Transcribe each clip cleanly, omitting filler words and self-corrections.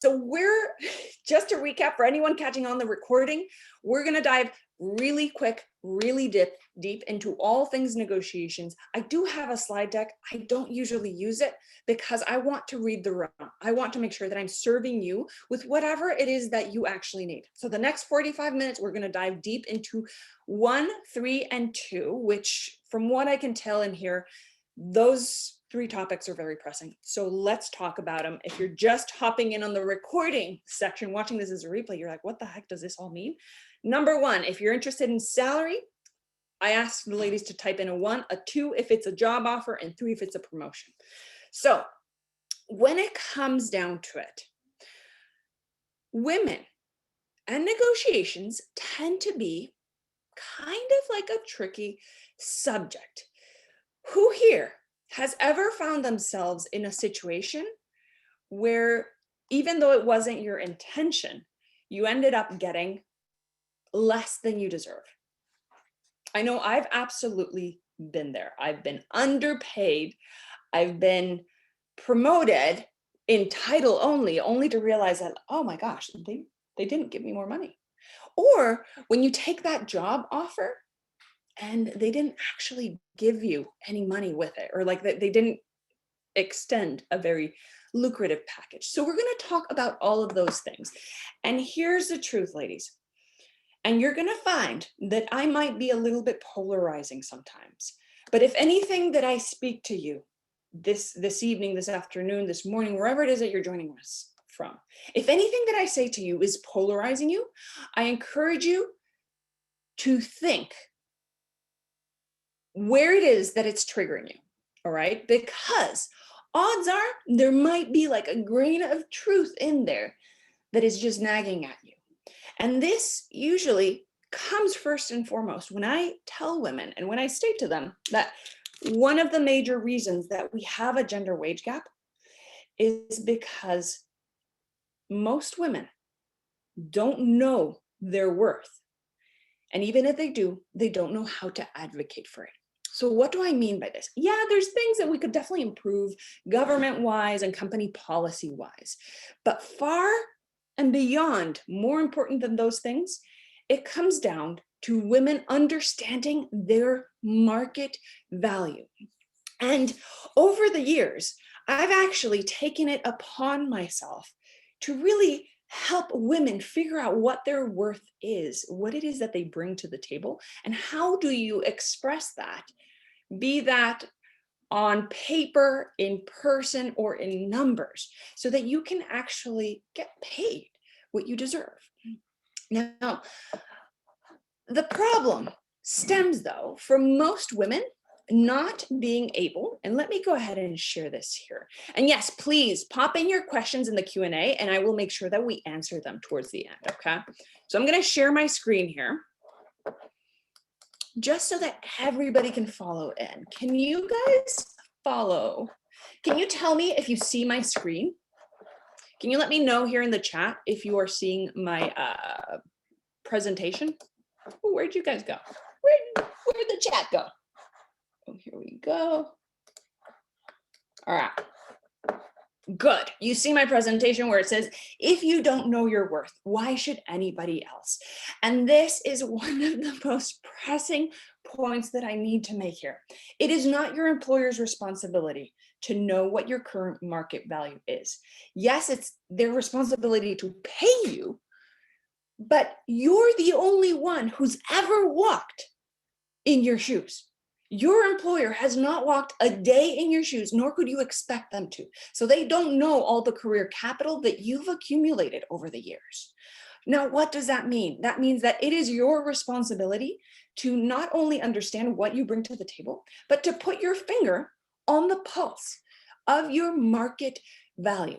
So we're, just to recap for anyone catching on the recording, we're going to dive really quick, really deep into all things negotiations. I do have a slide deck. I don't usually use it because I want to read the room. I want to make sure that I'm serving you with whatever it is that you actually need. So the next 45 minutes, we're going to dive deep into 1, 3, and 2, which from what I can tell in here, those 3 topics are very pressing. So let's talk about them. If you're just hopping in on the recording section, watching this as a replay, you're like, what the heck does this all mean? Number 1, if you're interested in salary, I ask the ladies to type in a 1, a 2 if it's a job offer, and 3 if it's a promotion. So when it comes down to it, women and negotiations tend to be kind of like a tricky subject. Who here has ever found themselves in a situation where, even though it wasn't your intention, you ended up getting less than you deserve? I know I've absolutely been there. I've been underpaid. I've been promoted in title only to realize that, oh my gosh, they didn't give me more money. Or when you take that job offer and they didn't actually give you any money with it, or like they didn't extend a very lucrative package. So we're going to talk about all of those things. And here's the truth, ladies. And you're going to find that I might be a little bit polarizing sometimes. But if anything that I speak to you this evening, this afternoon, this morning, wherever it is that you're joining us from, if anything that I say to you is polarizing you, I encourage you to think where it is that it's triggering you, all right? Because odds are there might be like a grain of truth in there that is just nagging at you. And this usually comes first and foremost when I tell women and when I state to them that one of the major reasons that we have a gender wage gap is because most women don't know their worth. And even if they do, they don't know how to advocate for it. So what do I mean by this? Yeah, there's things that we could definitely improve government-wise and company policy-wise. But far and beyond, more important than those things, it comes down to women understanding their market value. And over the years, I've actually taken it upon myself to really help women figure out what their worth is, what it is that they bring to the table, and how do you express that, be that on paper, in person, or in numbers, so that you can actually get paid what you deserve. Now, the problem stems, though, from most women not being able, and let me go ahead and share this here. And yes, please pop in your questions in the Q&A and I will make sure that we answer them towards the end, okay? So I'm gonna share my screen here just so that everybody can follow in. Can you guys follow? Can you tell me if you see my screen? Can you let me know here in the chat if you are seeing my presentation? Ooh, where'd you guys go? Where'd the chat go? Oh, here we go. All right. Good. You see my presentation where it says, if you don't know your worth, why should anybody else? And this is one of the most pressing points that I need to make here. It is not your employer's responsibility to know what your current market value is. Yes, it's their responsibility to pay you, but you're the only one who's ever walked in your shoes. Your employer has not walked a day in your shoes, nor could you expect them to. So they don't know all the career capital that you've accumulated over the years. Now, what does that mean? That means that it is your responsibility to not only understand what you bring to the table, but to put your finger on the pulse of your market value.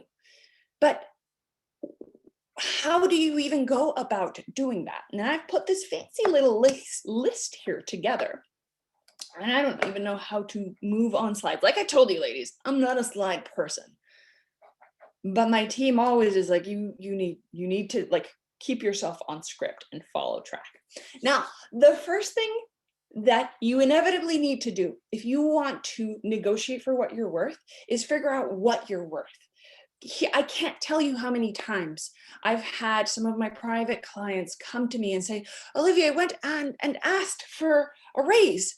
But how do you even go about doing that? And I've put this fancy little list here together. And I don't even know how to move on slides. Like I told you, ladies, I'm not a slide person. But my team always is like, you need to like keep yourself on script and follow track. Now, the first thing that you inevitably need to do if you want to negotiate for what you're worth is figure out what you're worth. I can't tell you how many times I've had some of my private clients come to me and say, Olivia, I went and asked for a raise.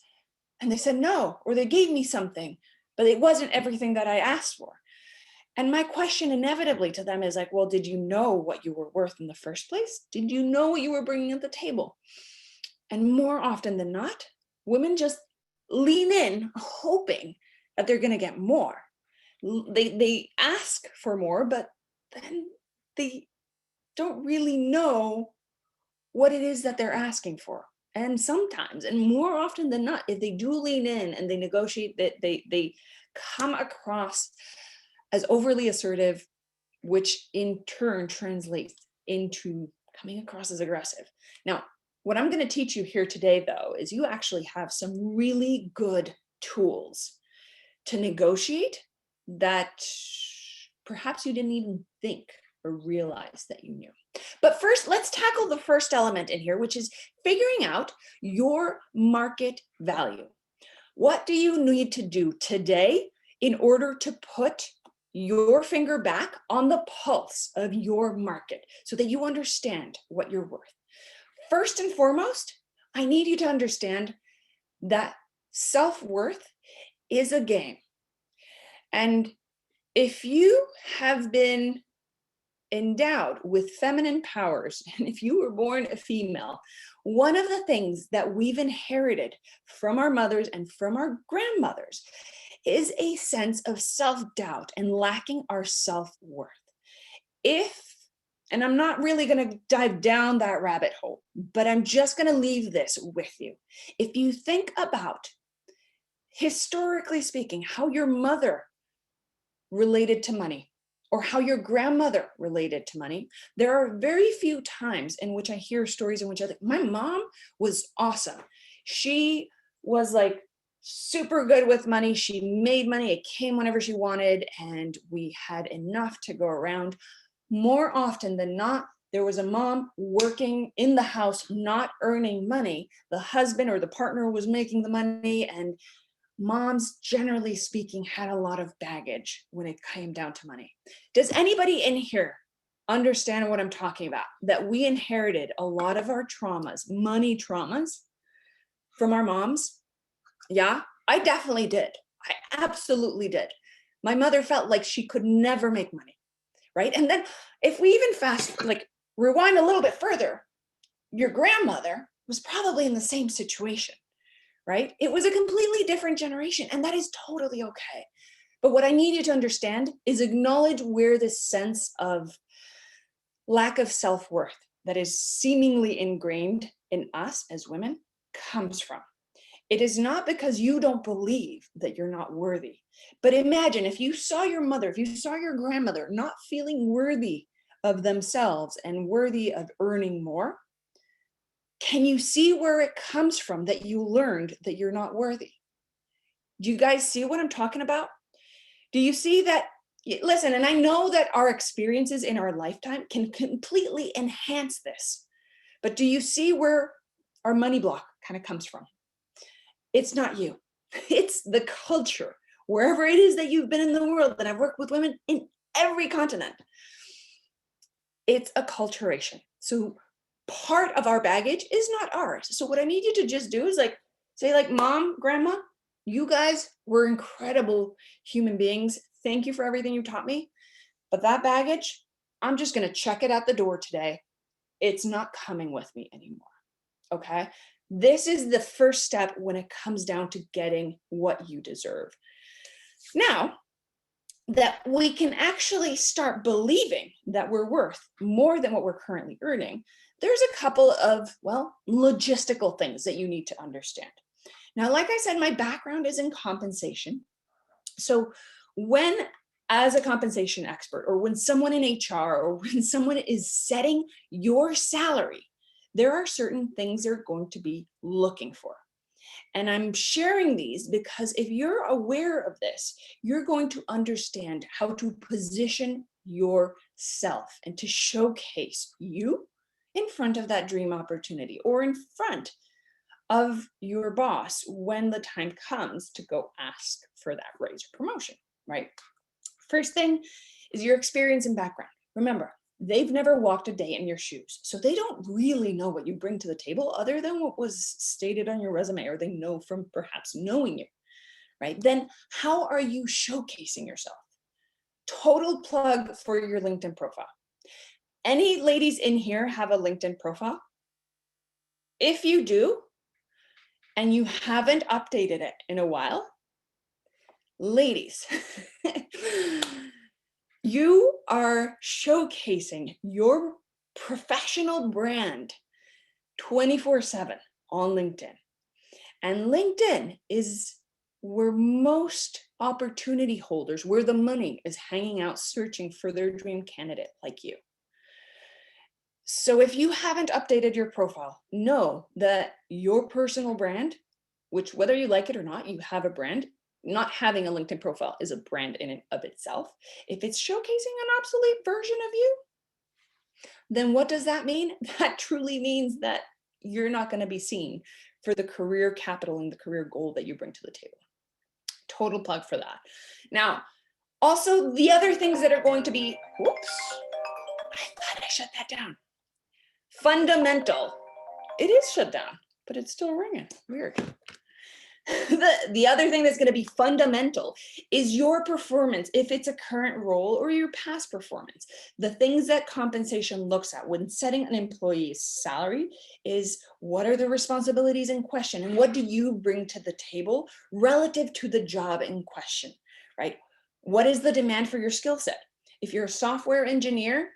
And they said no, or they gave me something, but it wasn't everything that I asked for. And my question inevitably to them is like, well, did you know what you were worth in the first place? Did you know what you were bringing at the table? And more often than not, women just lean in hoping that they're going to get more. They ask for more, but then they don't really know what it is that they're asking for. And sometimes, and more often than not, if they do lean in and they negotiate, that they come across as overly assertive, which in turn translates into coming across as aggressive. Now, what I'm going to teach you here today, though, is you actually have some really good tools to negotiate that perhaps you didn't even think or realize that you knew. But first, let's tackle the first element in here, which is figuring out your market value. What do you need to do today in order to put your finger back on the pulse of your market so that you understand what you're worth? First and foremost, I need you to understand that self-worth is a game. And if you have been endowed with feminine powers, and if you were born a female, one of the things that we've inherited from our mothers and from our grandmothers is a sense of self-doubt and lacking our self-worth. And I'm not really going to dive down that rabbit hole, but I'm just going to leave this with you. If you think about, historically speaking, how your mother related to money, or how your grandmother related to money, there are very few times in which I hear stories in which I think, my mom was awesome. She was like super good with money. She made money. It came whenever she wanted, and we had enough to go around. More often than not, there was a mom working in the house, not earning money. The husband or the partner was making the money, and moms, generally speaking, had a lot of baggage when it came down to money. Does anybody in here understand what I'm talking about? That we inherited a lot of our traumas, money traumas, from our moms? Yeah, I definitely did. I absolutely did. My mother felt like she could never make money, right? And then if we even rewind a little bit further, your grandmother was probably in the same situation, right? It was a completely different generation, and that is totally okay. But what I need you to understand is acknowledge where this sense of lack of self-worth that is seemingly ingrained in us as women comes from. It is not because you don't believe that you're not worthy. But imagine if you saw your mother, if you saw your grandmother not feeling worthy of themselves and worthy of earning more, can you see where it comes from that you learned that you're not worthy? Do you guys see what I'm talking about? Do you see that? Listen, and I know that our experiences in our lifetime can completely enhance this, but do you see where our money block kind of comes from? It's not you. It's the culture. Wherever it is that you've been in the world, that I've worked with women in every continent, it's acculturation. So part of our baggage is not ours. So what I need you to just do is say mom, grandma, you guys were incredible human beings. Thank you for everything you taught me. But that baggage, I'm just going to check it at the door today. It's not coming with me anymore. Okay. This is the first step when it comes down to getting what you deserve. Now that we can actually start believing that we're worth more than what we're currently earning, there's a couple of, logistical things that you need to understand. Now, like I said, my background is in compensation. So when, as a compensation expert, or when someone in HR, or when someone is setting your salary, there are certain things they're going to be looking for. And I'm sharing these because if you're aware of this, you're going to understand how to position yourself and to showcase you in front of that dream opportunity, or in front of your boss when the time comes to go ask for that raise or promotion, right? First thing is your experience and background. Remember, they've never walked a day in your shoes, so they don't really know what you bring to the table other than what was stated on your resume, or they know from perhaps knowing you, right? Then how are you showcasing yourself? Total plug for your LinkedIn profile. Any ladies in here have a LinkedIn profile? If you do, and you haven't updated it in a while, ladies, you are showcasing your professional brand 24/7 on LinkedIn. And LinkedIn is where most opportunity holders, where the money is hanging out searching for their dream candidate like you. So if you haven't updated your profile, know that your personal brand, which whether you like it or not, you have a brand. Not having a LinkedIn profile is a brand in and of itself. If it's showcasing an obsolete version of you, then what does that mean? That truly means that you're not going to be seen for the career capital and the career goal that you bring to the table. Total plug for that. Now, also the other things that are going to be, whoops, I thought I shut that down. Fundamental. It is shut down, but it's still ringing. Weird. The other thing that's going to be fundamental is your performance, if it's a current role or your past performance. The things that compensation looks at when setting an employee's salary is what are the responsibilities in question and what do you bring to the table relative to the job in question, right? What is the demand for your skill set? If you're a software engineer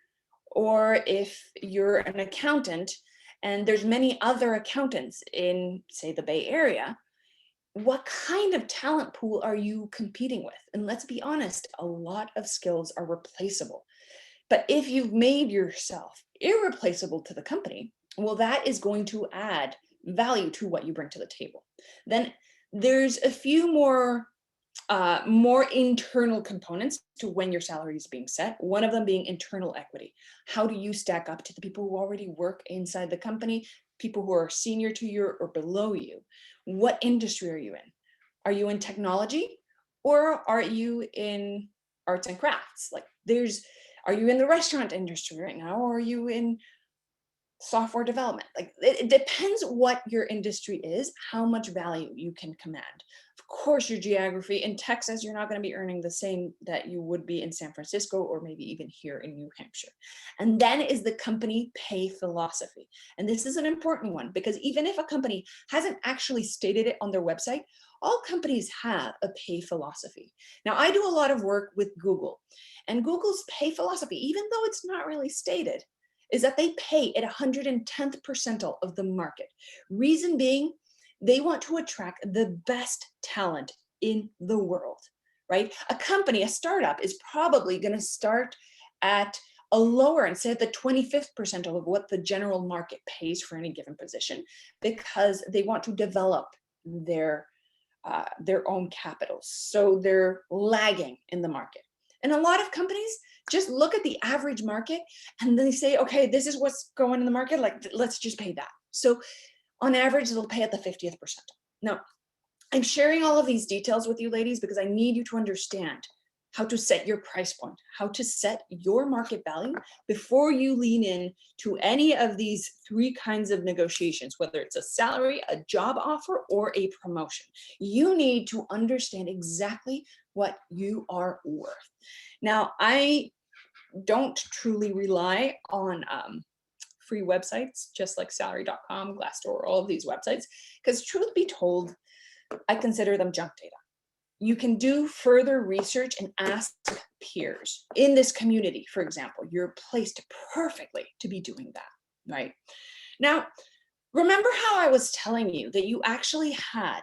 or if you're an accountant, and there's many other accountants in, say, the Bay Area, what kind of talent pool are you competing with? And let's be honest, a lot of skills are replaceable. But if you've made yourself irreplaceable to the company, well, that is going to add value to what you bring to the table. Then there's a few more internal components to when your salary is being set. One of them being internal equity. How do you stack up to the people who already work inside the company, people who are senior to you or below you? What industry are you in? Are you in technology or are you in arts and crafts? Are you in the restaurant industry right now, or are you in software development? Like it depends what your industry is, how much value you can command. Of course, your geography in Texas, you're not going to be earning the same that you would be in San Francisco or maybe even here in New Hampshire. And then is the company pay philosophy. And this is an important one because even if a company hasn't actually stated it on their website, all companies have a pay philosophy. Now, I do a lot of work with Google, and Google's pay philosophy, even though it's not really stated, is that they pay at 110th percentile of the market. Reason being, they want to attract the best talent in the world, right? A company, a startup is probably going to start at a lower and say at the 25th percentile of what the general market pays for any given position, because they want to develop their own capital. So they're lagging in the market. And a lot of companies just look at the average market and they say, okay, this is what's going in the market. Like, let's just pay that. So on average, they'll pay at the 50th percentile. Now, I'm sharing all of these details with you ladies because I need you to understand how to set your price point, how to set your market value before you lean in to any of these three kinds of negotiations, whether it's a salary, a job offer, or a promotion. You need to understand exactly what you are worth. Now, I don't truly rely on free websites, just like salary.com, Glassdoor, all of these websites, because truth be told, I consider them junk data. You can do further research and ask peers in this community, for example. You're placed perfectly to be doing that, right? Now, remember how I was telling you that you actually had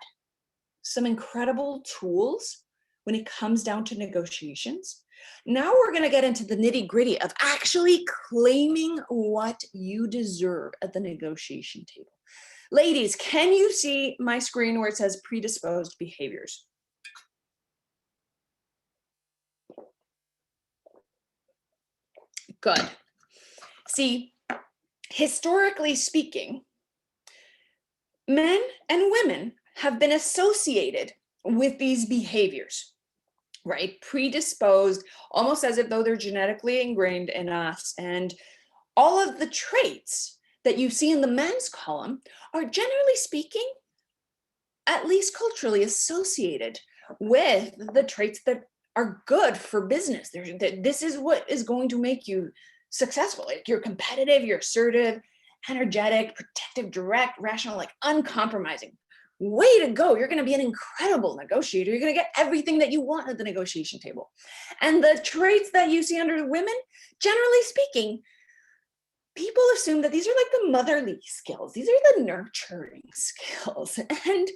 some incredible tools when it comes down to negotiations? Now we're going to get into the nitty-gritty of actually claiming what you deserve at the negotiation table. Ladies, can you see my screen where it says predisposed behaviors? Good. See, historically speaking, men and women have been associated with these behaviors. right? Predisposed, almost as if though they're genetically ingrained in us. And all of the traits that you see in the men's column are, generally speaking, at least culturally associated with the traits that are good for business. This is what is going to make you successful. Like, you're competitive, you're assertive, energetic, protective, direct, rational, like uncompromising. Way to go. You're going to be an incredible negotiator. You're going to get everything that you want at the negotiation table. And the traits that you see under women, generally speaking, people assume that these are like the motherly skills. These are the nurturing skills. And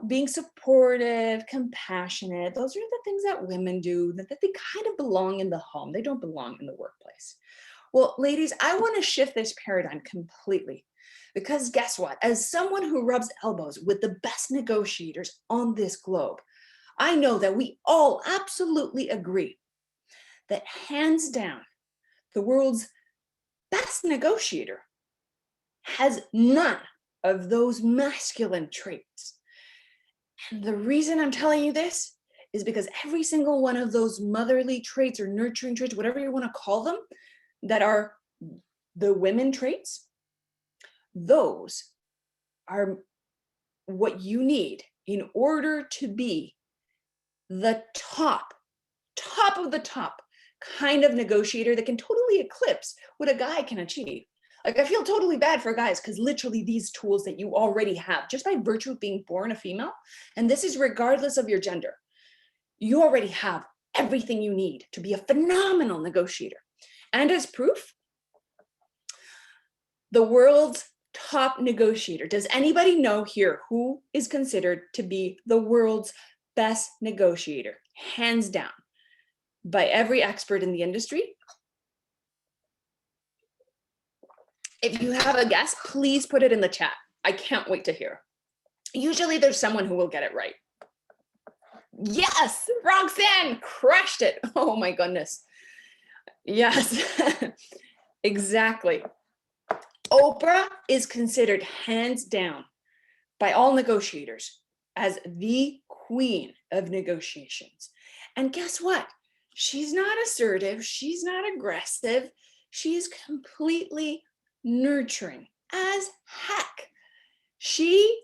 being supportive, compassionate, those are the things that women do, that they kind of belong in the home. They don't belong in the workplace. Well, ladies, I want to shift this paradigm completely, because guess what? As someone who rubs elbows with the best negotiators on this globe, I know that we all absolutely agree that hands down, the world's best negotiator has none of those masculine traits. And the reason I'm telling you this is because every single one of those motherly traits or nurturing traits, whatever you want to call them, that are the women traits, those are what you need in order to be the top of the top kind of negotiator that can totally eclipse what a guy can achieve. Like, I feel totally bad for guys, because literally these tools that you already have just by virtue of being born a female, and this is regardless of your gender, you already have everything you need to be a phenomenal negotiator. And as proof, the world's top negotiator. Does anybody know here who is considered to be the world's best negotiator, hands down, by every expert in the industry? If you have a guess, please put it in the chat. I can't wait to hear. Usually there's someone who will get it right. Yes, Roxanne crushed it. Oh my goodness. Yes, exactly. Oprah is considered hands down by all negotiators as the queen of negotiations. And guess what? She's not assertive. She's not aggressive. She's completely nurturing as heck. She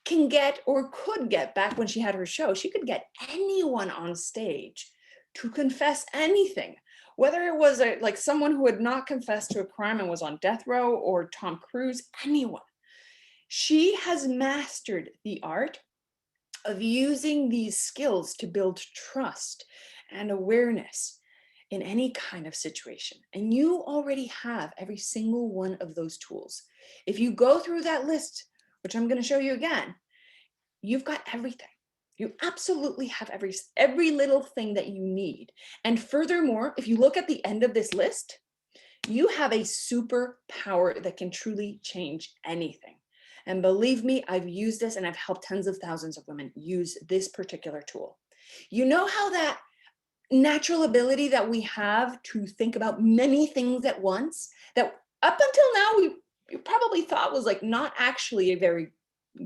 can get, or could get, back when she had her show, she could get anyone on stage to confess anything, whether it was like someone who had not confessed to a crime and was on death row, or Tom Cruise, anyone. She has mastered the art of using these skills to build trust and awareness in any kind of situation. And you already have every single one of those tools. If you go through that list, which I'm going to show you again, you've got everything. You absolutely have every little thing that you need. And furthermore, if you look at the end of this list, you have a superpower that can truly change anything. And believe me, I've used this, and I've helped tens of thousands of women use this particular tool. You know how that natural ability that we have to think about many things at once, that up until now we probably thought was like not actually a very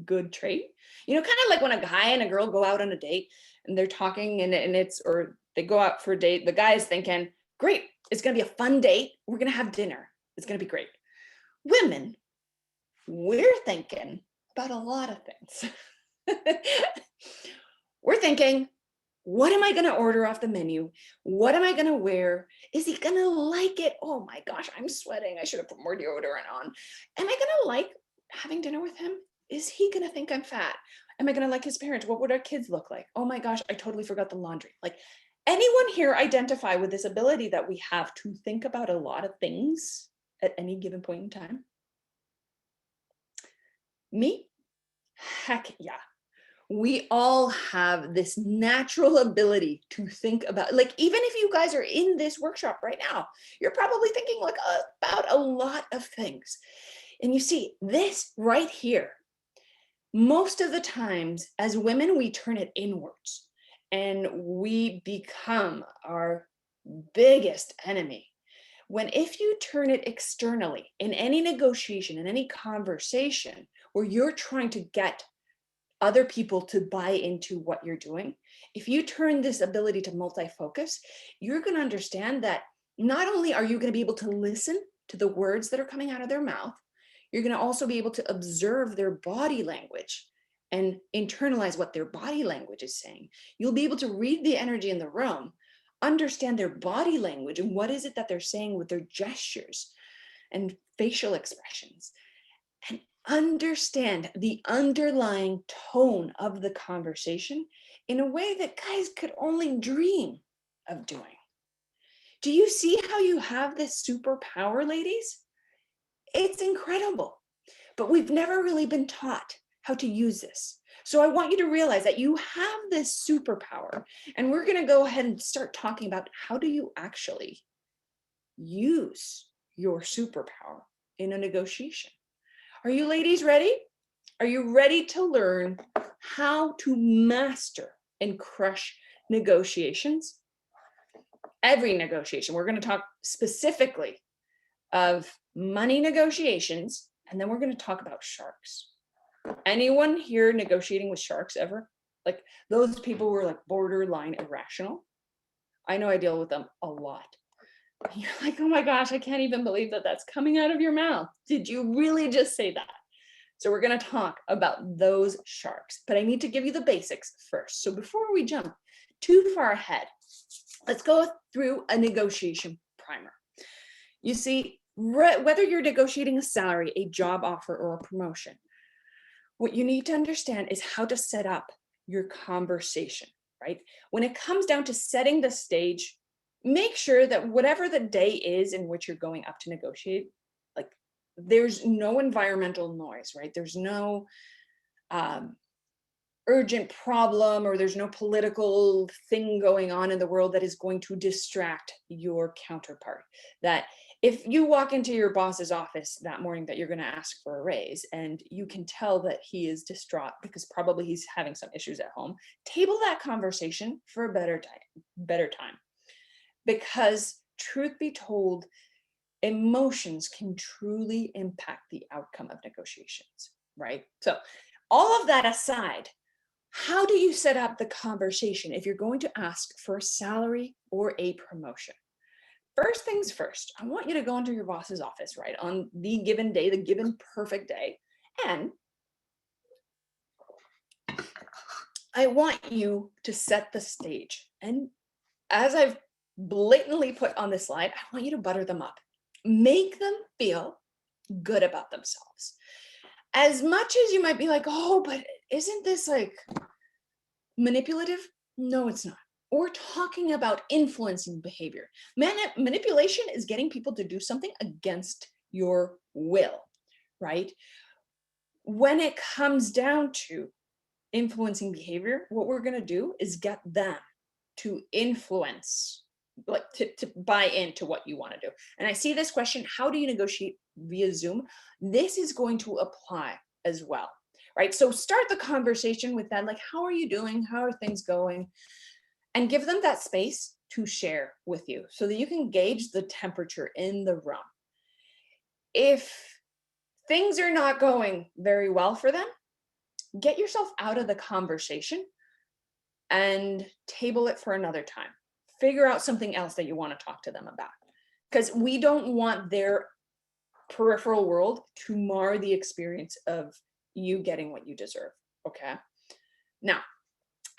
good trait? Kind of like when a guy and a girl go out on a date and they're talking, and it's, or they go out for a date, the guy is thinking, great, it's going to be a fun date, we're going to have dinner, it's going to be great. Women, we're thinking about a lot of things. We're thinking, what am I going to order off the menu? What am I going to wear? Is he going to like it? Oh my gosh, I'm sweating. I should have put more deodorant on. Am I going to like having dinner with him? Is he going to think I'm fat? Am I going to like his parents? What would our kids look like? Oh my gosh, I totally forgot the laundry. Like, anyone here identify with this ability that we have to think about a lot of things at any given point in time? Me? Heck yeah. We all have this natural ability to think about, like, even if you guys are in this workshop right now, you're probably thinking like about a lot of things. And you see this right here, most of the times as women, we turn it inwards and we become our biggest enemy. When if you turn it externally in any negotiation, in any conversation where you're trying to get other people to buy into what you're doing, if you turn this ability to multi-focus, you're going to understand that not only are you going to be able to listen to the words that are coming out of their mouth, you're going to also be able to observe their body language and internalize what their body language is saying. You'll be able to read the energy in the room, understand their body language and what is it that they're saying with their gestures and facial expressions, and understand the underlying tone of the conversation in a way that guys could only dream of doing. Do you see how you have this superpower, ladies? It's incredible, but we've never really been taught how to use this. So I want you to realize that you have this superpower, and we're going to go ahead and start talking about how do you actually use your superpower in a negotiation. Are you ladies ready? Are you ready to learn how to master and crush negotiations? Every negotiation. We're going to talk specifically of money negotiations, and then we're going to talk about sharks. Anyone here negotiating with sharks ever? Like those people were like borderline irrational. I know I deal with them a lot. You're like, oh my gosh, I can't even believe that that's coming out of your mouth. Did you really just say that? So we're going to talk about those sharks, but I need to give you the basics first. So before we jump too far ahead, let's go through a negotiation primer. You see, whether you're negotiating a salary, a job offer, or a promotion, what you need to understand is how to set up your conversation, right? When it comes down to setting the stage, make sure that whatever the day is in which you're going up to negotiate, like there's no environmental noise, right? There's no urgent problem, or there's no political thing going on in the world that is going to distract your counterpart. That if you walk into your boss's office that morning that you're going to ask for a raise, and you can tell that he is distraught because probably he's having some issues at home, table that conversation for a better time. Because truth be told, emotions can truly impact the outcome of negotiations, right? So all of that aside, how do you set up the conversation if you're going to ask for a salary or a promotion? First things first, I want you to go into your boss's office, right, on the given day, the given perfect day, and I want you to set the stage. And as I've blatantly put on this slide, I want you to butter them up. Make them feel good about themselves. As much as you might be like, oh, but isn't this like manipulative? No, it's not. We're talking about influencing behavior. Manipulation is getting people to do something against your will, right? When it comes down to influencing behavior, what we're going to do is get them to influence, like to buy into what you want to do. And I see this question, how do you negotiate via Zoom? This is going to apply as well, right? So start the conversation with them, like, how are you doing? How are things going? And give them that space to share with you so that you can gauge the temperature in the room. If things are not going very well for them, get yourself out of the conversation and table it for another time. Figure out something else that you want to talk to them about, because we don't want their peripheral world to mar the experience of you getting what you deserve. Okay. Now,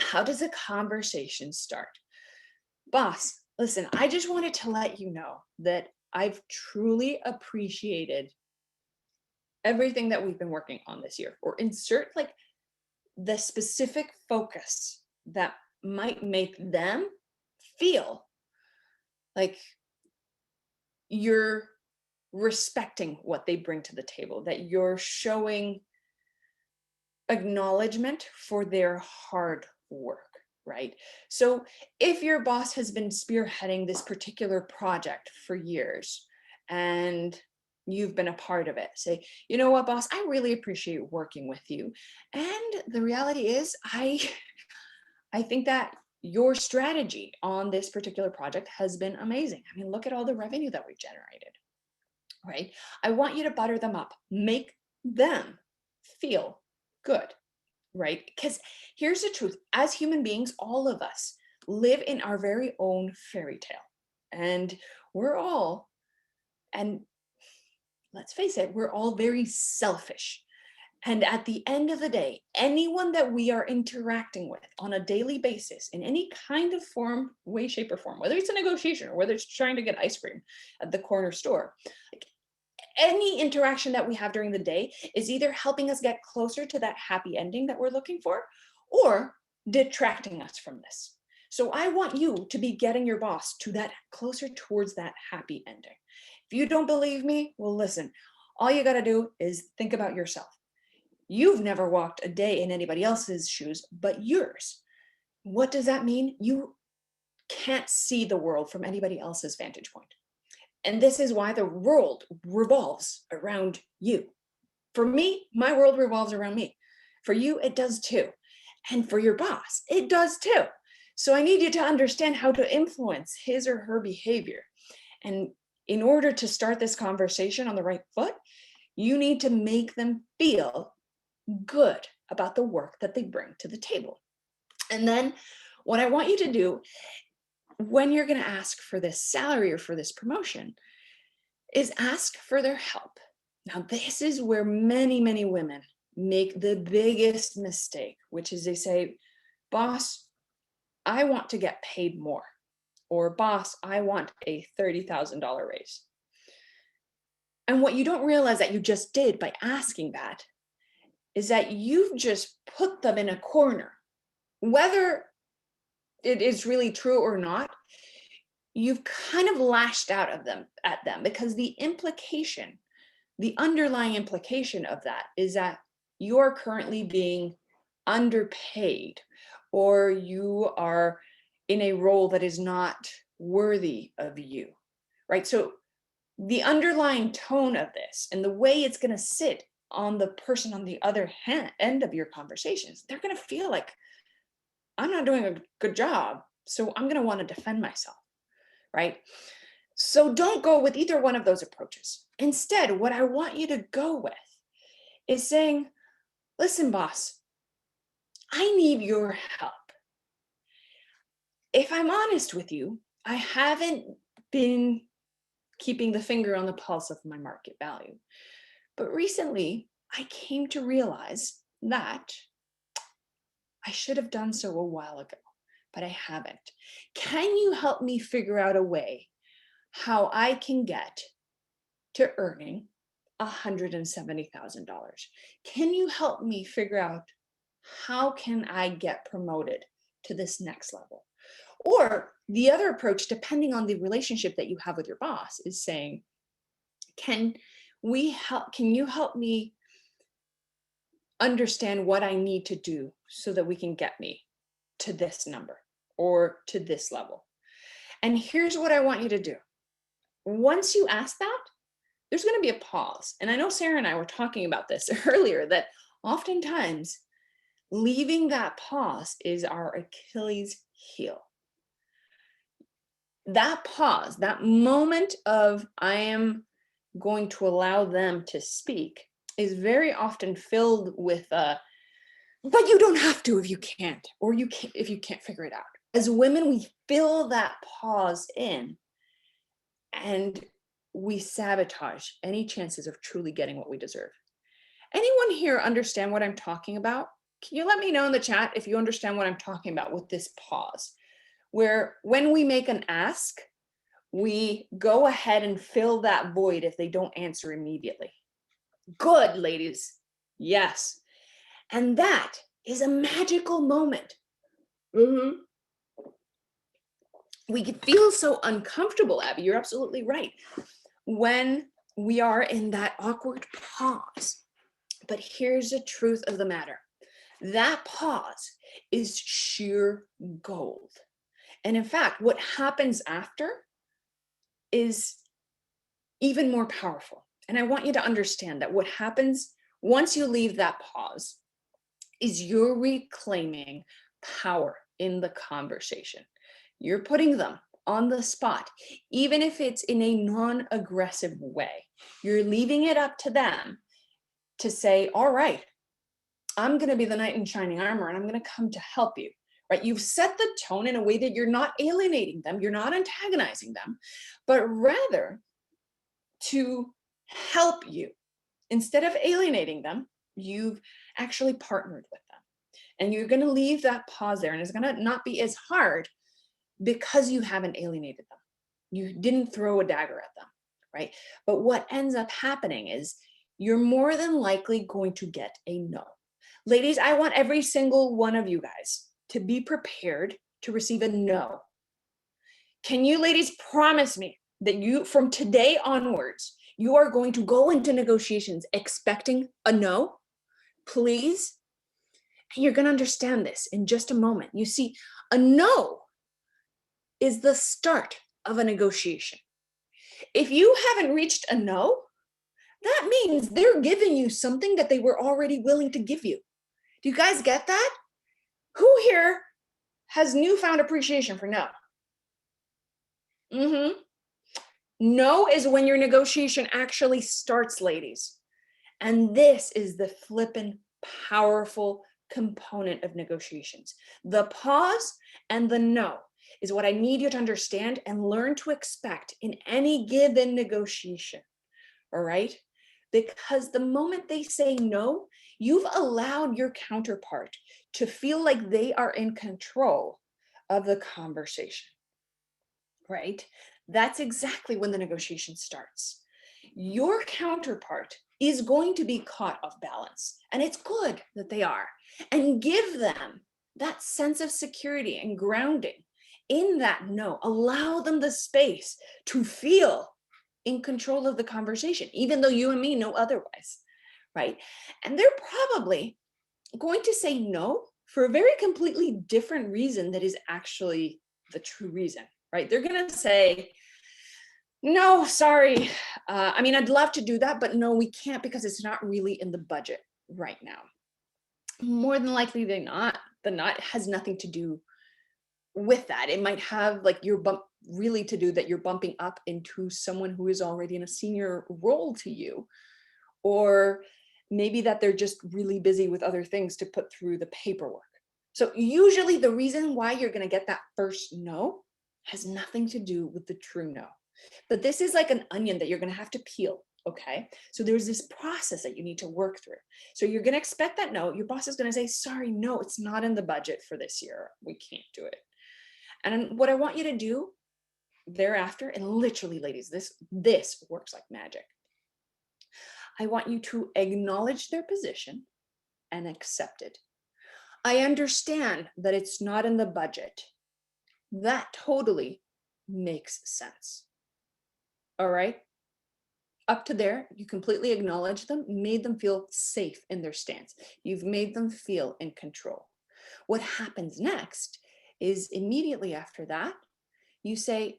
how does a conversation start? Boss, listen, I just wanted to let you know that I've truly appreciated everything that we've been working on this year, or insert like the specific focus that might make them feel like you're respecting what they bring to the table, that you're showing acknowledgement for their hard work, right? So if your boss has been spearheading this particular project for years and you've been a part of it, say, you know what, boss, I really appreciate working with you. And the reality is, I think that your strategy on this particular project has been amazing. I mean, look at all the revenue that we've generated, right? I want you to butter them up, make them feel good. right? Because here's the truth. As human beings, all of us live in our very own fairy tale. And we're all, and let's face it, we're all very selfish. And at the end of the day, anyone that we are interacting with on a daily basis in any kind of form, way, shape, or form, whether it's a negotiation or whether it's trying to get ice cream at the corner store, like any interaction that we have during the day is either helping us get closer to that happy ending that we're looking for or detracting us from this. So I want you to be getting your boss to that closer towards that happy ending. If you don't believe me, well, listen, all you got to do is think about yourself. You've never walked a day in anybody else's shoes but yours. What does that mean? You can't see the world from anybody else's vantage point. And this is why the world revolves around you. For me, my world revolves around me. For you, it does too. And for your boss, it does too. So I need you to understand how to influence his or her behavior. And in order to start this conversation on the right foot, you need to make them feel good about the work that they bring to the table. And then what I want you to do when you're going to ask for this salary or for this promotion is ask for their help. Now, this is where many, many women make the biggest mistake, which is they say, boss, I want to get paid more. Or boss, I want a $30,000 raise. And what you don't realize that you just did by asking that is that you've just put them in a corner. Whether it is really true or not, you've kind of lashed out at them because the underlying implication of that is that you're currently being underpaid or you are in a role that is not worthy of you, right? So the underlying tone of this and the way it's going to sit on the person on the other end of your conversations, they're going to feel like, I'm not doing a good job, so I'm going to want to defend myself, right? So don't go with either one of those approaches. Instead, what I want you to go with is saying, listen, boss, I need your help. If I'm honest with you, I haven't been keeping the finger on the pulse of my market value. But recently, I came to realize that I should have done so a while ago, but I haven't. Can you help me figure out a way how I can get to earning $170,000? Can you help me figure out how can I get promoted to this next level? Or the other approach, depending on the relationship that you have with your boss, is saying, can you help me understand what I need to do so that we can get me to this number or to this level? And here's what I want you to do. Once you ask that, there's going to be a pause. And I know Sarah and I were talking about this earlier, that oftentimes leaving that pause is our Achilles heel. That pause, that moment of I am going to allow them to speak, is very often filled with but you don't have to if you can't, or if you can't figure it out. As women, we fill that pause in and we sabotage any chances of truly getting what we deserve. Anyone here understand what I'm talking about? Can you let me know in the chat if you understand what I'm talking about with this pause? Where when we make an ask, we go ahead and fill that void if they don't answer immediately. Good, ladies. Yes. And that is a magical moment. We feel so uncomfortable, Abby. You're absolutely right. When we are in that awkward pause. But here's the truth of the matter. That pause is sheer gold. And in fact, what happens after is even more powerful. And I want you to understand that what happens once you leave that pause is you're reclaiming power in the conversation. You're putting them on the spot, even if it's in a non-aggressive way. You're leaving it up to them to say, all right, I'm going to be the knight in shining armor and I'm going to come to help you, right? You've set the tone in a way that you're not alienating them, you're not antagonizing them, but rather to help you. Instead of alienating them, you've actually partnered with them. And you're going to leave that pause there, and it's going to not be as hard because you haven't alienated them. You didn't throw a dagger at them, right? But what ends up happening is you're more than likely going to get a no. Ladies, I want every single one of you guys to be prepared to receive a no. Can you ladies promise me that you, from today onwards, you are going to go into negotiations expecting a no? Please? You're going to understand this in just a moment. You see, a no is the start of a negotiation. If you haven't reached a no, that means they're giving you something that they were already willing to give you. Do you guys get that? Who here has newfound appreciation for no? No is when your negotiation actually starts, ladies. And this is the flippin' powerful component of negotiations. The pause and the no is what I need you to understand and learn to expect in any given negotiation. All right? Because the moment they say no, you've allowed your counterpart to feel like they are in control of the conversation, right? That's exactly when the negotiation starts. Your counterpart is going to be caught off balance, and it's good that they are. And give them that sense of security and grounding in that no. Allow them the space to feel in control of the conversation, even though you and me know otherwise, right? And they're probably going to say no for a very completely different reason that is actually the true reason, right? They're going to say, no, sorry. I mean, I'd love to do that, but no, we can't because it's not really in the budget right now. More than likely than not, the not has nothing to do with that. It might have like really to do that you're bumping up into someone who is already in a senior role to you, or maybe that they're just really busy with other things to put through the paperwork. So usually the reason why you're going to get that first no has nothing to do with the true no. But this is like an onion that you're going to have to peel. Okay. So there's this process that you need to work through. So you're going to expect that no, your boss is going to say, sorry, no, it's not in the budget for this year. We can't do it. And what I want you to do thereafter, and literally, ladies, this works like magic. I want you to acknowledge their position and accept it. I understand that it's not in the budget. That totally makes sense. All right. Up to there, you completely acknowledge them, made them feel safe in their stance. You've made them feel in control. What happens next is immediately after that, you say,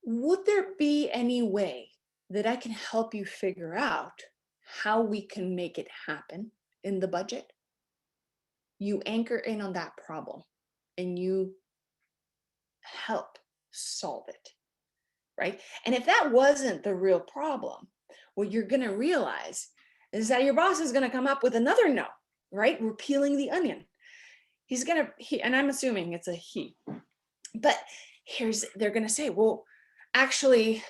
would there be any way that I can help you figure out how we can make it happen in the budget? You anchor in on that problem and you help solve it. Right? And if that wasn't the real problem, what you're going to realize is that your boss is going to come up with another no, right? We're peeling the onion. And I'm assuming it's a he, but they're going to say, well, actually,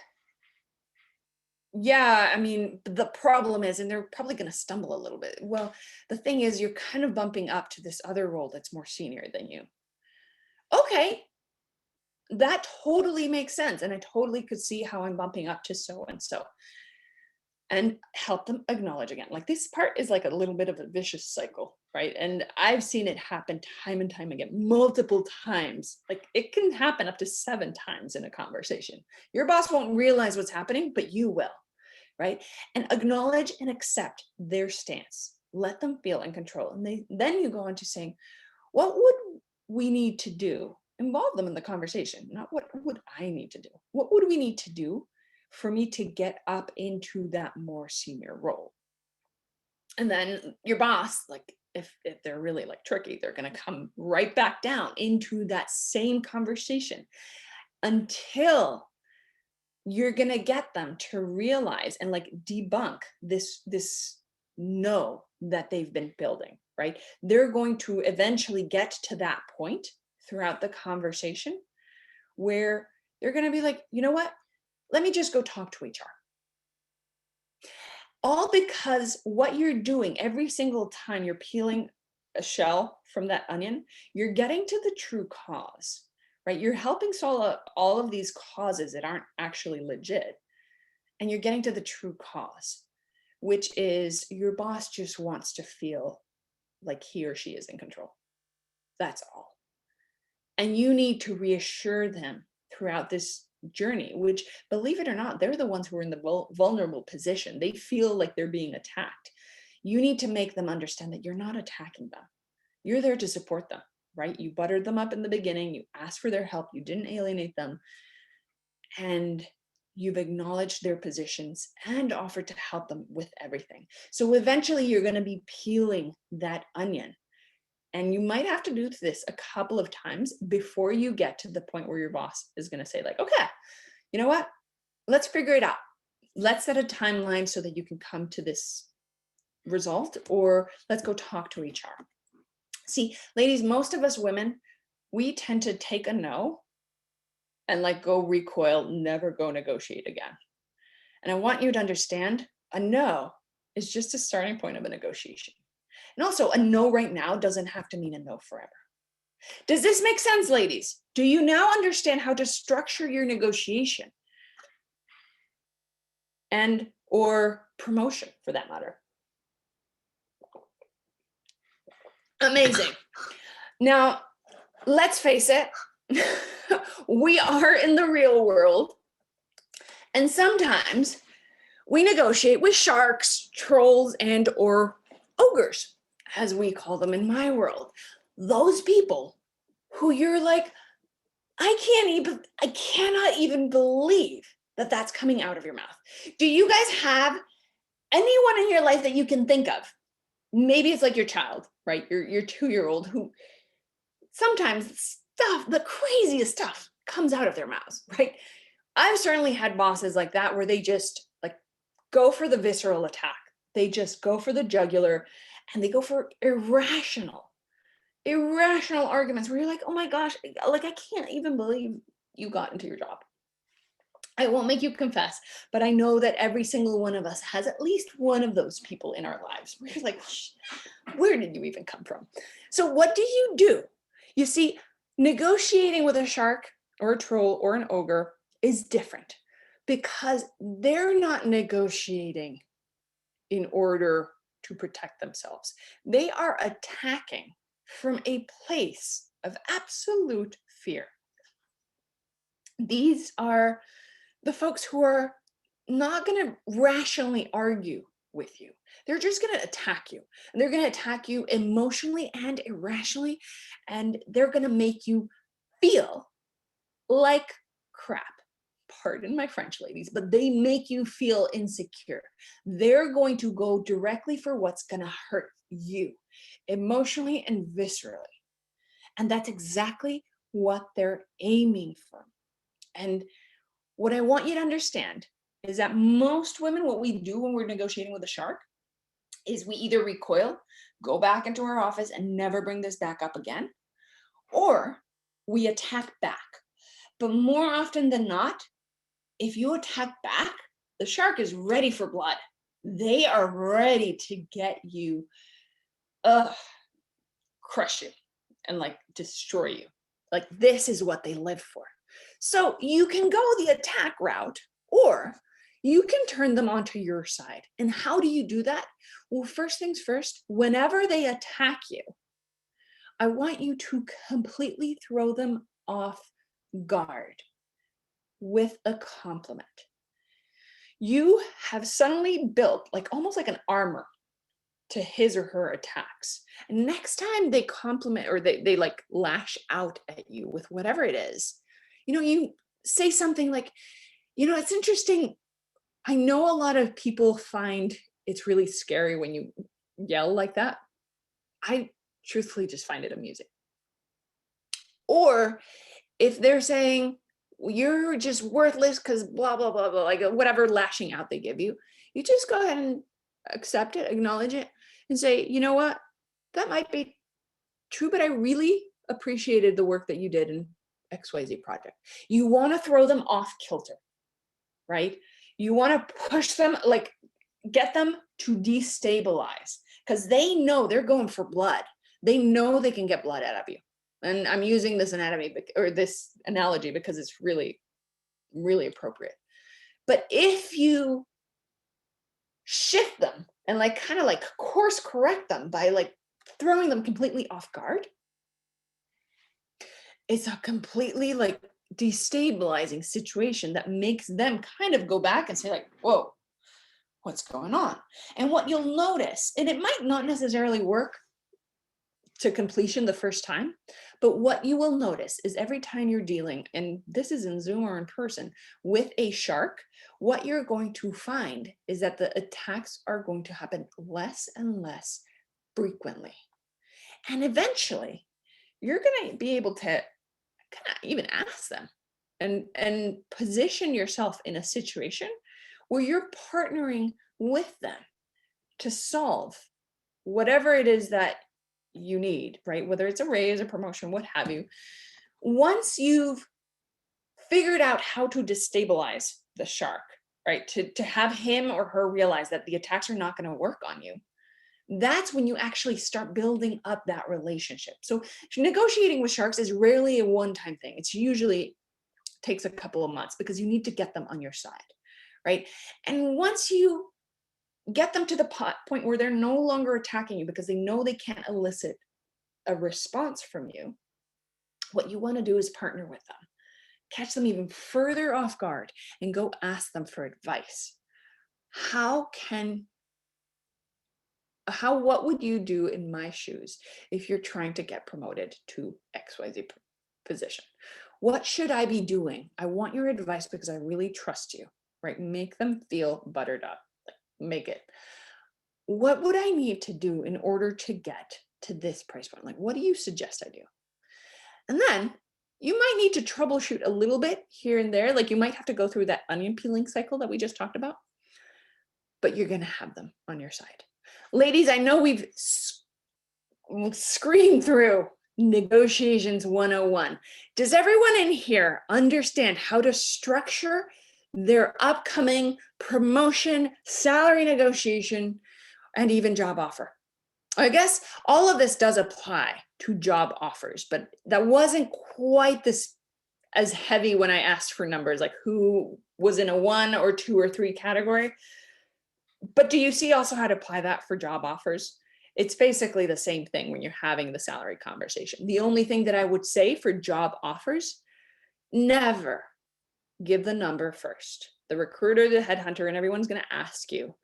yeah, I mean, the problem is, and they're probably going to stumble a little bit. Well, the thing is, you're kind of bumping up to this other role that's more senior than you. Okay. That totally makes sense. And I totally could see how I'm bumping up to so-and-so. And help them acknowledge again. Like this part is like a little bit of a vicious cycle, right? And I've seen it happen time and time again, multiple times. Like it can happen up to 7 times in a conversation. Your boss won't realize what's happening, but you will, right? And acknowledge and accept their stance. Let them feel in control. And then you go on to saying, what would we need to do? Involve them in the conversation, not what would I need to do? What would we need to do for me to get up into that more senior role? And then your boss, like if they're really like tricky, they're going to come right back down into that same conversation until you're going to get them to realize and like debunk this no that they've been building, right? They're going to eventually get to that point throughout the conversation where they're going to be like, you know what? Let me just go talk to HR. All because what you're doing every single time you're peeling a shell from that onion, you're getting to the true cause, right? You're helping solve all of these causes that aren't actually legit. And you're getting to the true cause, which is your boss just wants to feel like he or she is in control. That's all. And you need to reassure them throughout this journey, which, believe it or not, they're the ones who are in the vulnerable position. They feel like they're being attacked. You need to make them understand that you're not attacking them. You're there to support them, right? You buttered them up in the beginning. You asked for their help. You didn't alienate them. And you've acknowledged their positions and offered to help them with everything. So eventually you're going to be peeling that onion. And you might have to do this a couple of times before you get to the point where your boss is going to say like, okay, you know what? Let's figure it out. Let's set a timeline so that you can come to this result, or let's go talk to HR. See, ladies, most of us women, we tend to take a no and like go recoil, never go negotiate again. And I want you to understand, a no is just a starting point of a negotiation. And also, a no right now doesn't have to mean a no forever. Does this make sense, ladies? Do you now understand how to structure your negotiation and or promotion for that matter? Amazing. Now, let's face it, we are in the real world. And sometimes we negotiate with sharks, trolls, and or ogres, as we call them in my world. Those people who you're like, I cannot even believe that that's coming out of your mouth. Do you guys have anyone in your life that you can think of? Maybe it's like your child, right? Your 2-year-old who sometimes the craziest stuff comes out of their mouths, right? I've certainly had bosses like that where they just like go for the visceral attack. They just go for the jugular and they go for irrational arguments where you're like, oh my gosh, like I can't even believe you got into your job. I won't make you confess, but I know that every single one of us has at least one of those people in our lives. We're like, where did you even come from? So what do? You see, negotiating with a shark or a troll or an ogre is different because they're not negotiating in order to protect themselves. They are attacking from a place of absolute fear. These are the folks who are not going to rationally argue with you. They're just going to attack you. And they're going to attack you emotionally and irrationally. And they're going to make you feel like crap. Pardon my French, ladies, but they make you feel insecure. They're going to go directly for what's going to hurt you emotionally and viscerally. And that's exactly what they're aiming for. And what I want you to understand is that most women, what we do when we're negotiating with a shark is we either recoil, go back into our office and never bring this back up again, or we attack back. But more often than not, if you attack back, the shark is ready for blood. They are ready to get you, crush you and like destroy you. Like this is what they live for. So you can go the attack route, or you can turn them onto your side. And how do you do that? Well, first things first, whenever they attack you, I want you to completely throw them off guard with a compliment. You have suddenly built like almost like an armor to his or her attacks. And next time they compliment or they like lash out at you with whatever it is, you say something like, it's interesting. I know a lot of people find it's really scary when you yell like that. I truthfully just find it amusing. Or if they're saying, you're just worthless because blah, blah, blah, blah, like whatever lashing out they give you, you just go ahead and accept it, acknowledge it, and say, you know what, that might be true, but I really appreciated the work that you did in XYZ project. You want to throw them off kilter, right? You want to push them, like get them to destabilize, because they know they're going for blood. They know they can get blood out of you. And I'm using this anatomy or this analogy because it's really, really appropriate. But if you shift them and like kind of like course correct them by like throwing them completely off guard, it's a completely like destabilizing situation that makes them kind of go back and say like, whoa, what's going on? And what you'll notice, and it might not necessarily work to completion the first time, but what you will notice is every time you're dealing, and this is in Zoom or in person, with a shark, what you're going to find is that the attacks are going to happen less and less frequently. And eventually, you're going to be able to kind of even ask them and position yourself in a situation where you're partnering with them to solve whatever it is that you need, right? Whether it's a raise, a promotion, what have you. Once you've figured out how to destabilize the shark, right? To have him or her realize that the attacks are not going to work on you, that's when you actually start building up that relationship. So negotiating with sharks is rarely a one-time thing. It's usually takes a couple of months because you need to get them on your side, right? And once you get them to the point where they're no longer attacking you because they know they can't elicit a response from you, what you want to do is partner with them, catch them even further off guard, and go ask them for advice. What would you do in my shoes if you're trying to get promoted to XYZ position? What should I be doing? I want your advice because I really trust you, right? Make them feel buttered up. Make it. What would I need to do in order to get to this price point? Like, what do you suggest I do? And then you might need to troubleshoot a little bit here and there. Like you might have to go through that onion peeling cycle that we just talked about, but you're going to have them on your side. Ladies, I know we've screamed through negotiations 101. Does everyone in here understand how to structure their upcoming promotion, salary negotiation, and even job offer? I guess all of this does apply to job offers, but that wasn't quite this as heavy when I asked for numbers, like who was in a 1 or 2 or 3 category. But do you see also how to apply that for job offers? It's basically the same thing when you're having the salary conversation. The only thing that I would say for job offers, never give the number first. The recruiter, the headhunter, and everyone's going to ask you,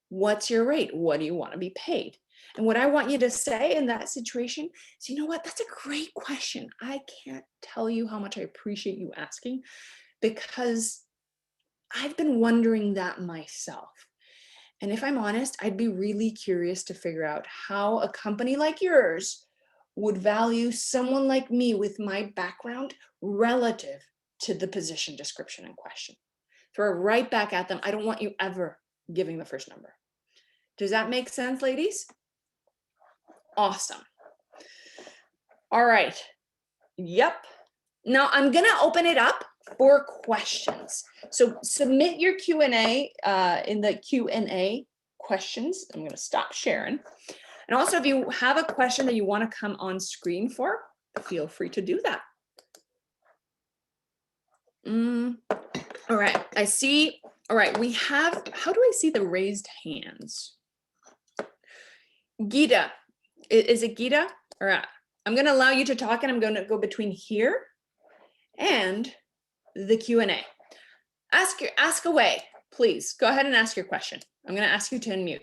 what's your rate? What do you want to be paid? And what I want you to say in that situation is, you know what, that's a great question. I can't tell you how much I appreciate you asking, because I've been wondering that myself. And if I'm honest, I'd be really curious to figure out how a company like yours would value someone like me with my background relative to the position description in question. Throw it right back at them. I don't want you ever giving the first number. Does that make sense, ladies? Awesome. All right. Yep. Now I'm going to open it up for questions. So submit your Q&A in the Q&A questions. I'm going to stop sharing. And also, if you have a question that you want to come on screen for, feel free to do that. All right. I see. All right. We have, how do I see the raised hands? Gita. Is it Gita? All right. I'm going to allow you to talk, and I'm going to go between here and the Q&A. Ask away, please. Go ahead and ask your question. I'm going to ask you to unmute.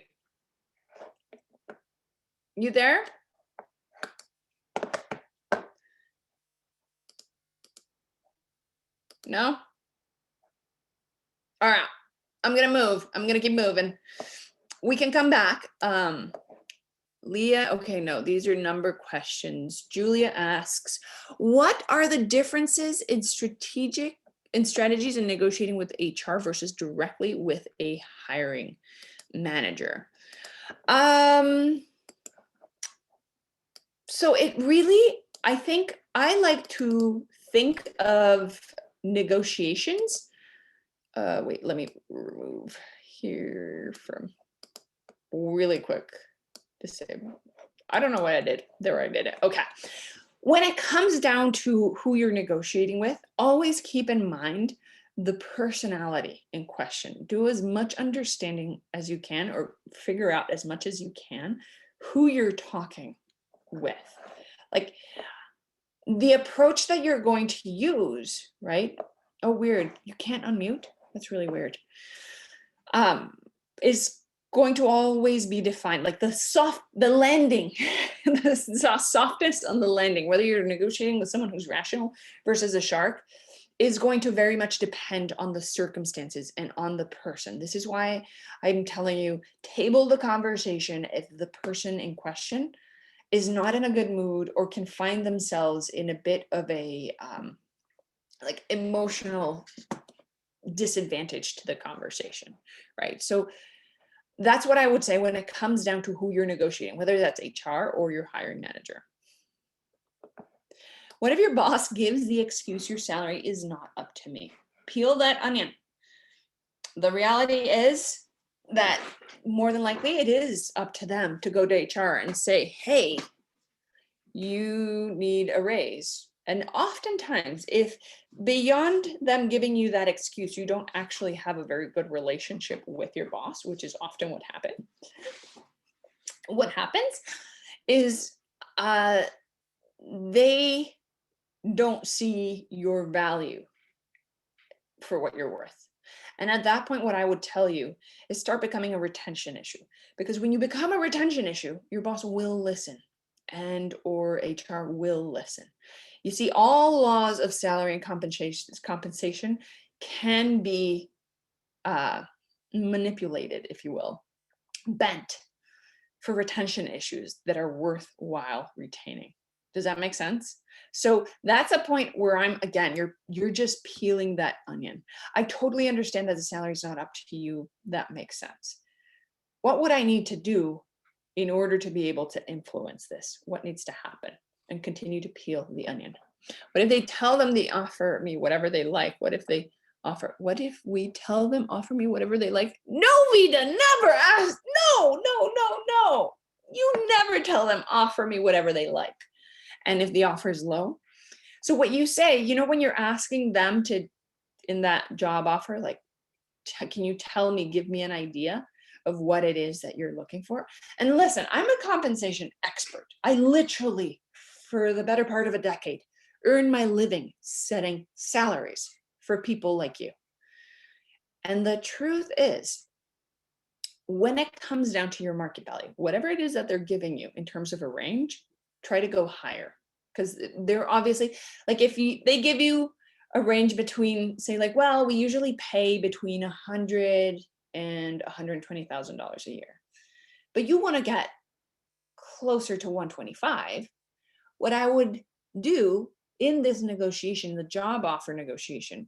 You there? No? All right. I'm going to move. I'm going to keep moving. We can come back. Leah, okay, no, these are number questions. Julia asks, what are the differences in strategies in negotiating with HR versus directly with a hiring manager? So it really, I think I like to think of negotiations. Wait, let me remove here from really quick. Disable. I don't know what I did. There I did it. Okay. When it comes down to who you're negotiating with, always keep in mind the personality in question. Do as much understanding as you can, or figure out as much as you can who you're talking with. Like the approach that you're going to use, right? Oh, weird. You can't unmute? That's really weird. Is going to always be defined, like the landing, the softness on the landing, whether you're negotiating with someone who's rational versus a shark, is going to very much depend on the circumstances and on the person. This is why I'm telling you, table the conversation if the person in question is not in a good mood or can find themselves in a bit of a like emotional disadvantage to the conversation, right? So that's what I would say when it comes down to who you're negotiating, whether that's HR or your hiring manager. What if your boss gives the excuse your salary is not up to me? Peel that onion. The reality is that more than likely it is up to them to go to HR and say, hey, you need a raise. And oftentimes, if beyond them giving you that excuse, you don't actually have a very good relationship with your boss, which is often what happens. What happens is they don't see your value for what you're worth. And at that point, what I would tell you is start becoming a retention issue. Because when you become a retention issue, your boss will listen, and or HR will listen. You see, all laws of salary and compensation can be manipulated, if you will, bent for retention issues that are worthwhile retaining. Does that make sense? So that's a point where you're just peeling that onion. I totally understand that the salary is not up to you. That makes sense. What would I need to do in order to be able to influence this? What needs to happen? And continue to peel the onion. What if they tell them they offer me whatever they like? What if we tell them offer me whatever they like? No, Vida, never ask. No. You never tell them offer me whatever they like. And if the offer is low. So what you say, when you're asking them to, in that job offer, like, can you tell me, give me an idea of what it is that you're looking for? And listen, I'm a compensation expert. I literally, for the better part of a decade, earn my living setting salaries for people like you. And the truth is, when it comes down to your market value, whatever it is that they're giving you in terms of a range, try to go higher. Because they're obviously, like, if they give you a range between, say, like, well, we usually pay between $100,000 and $120,000 a year, but you want to get closer to 125, what I would do in this negotiation, the job offer negotiation,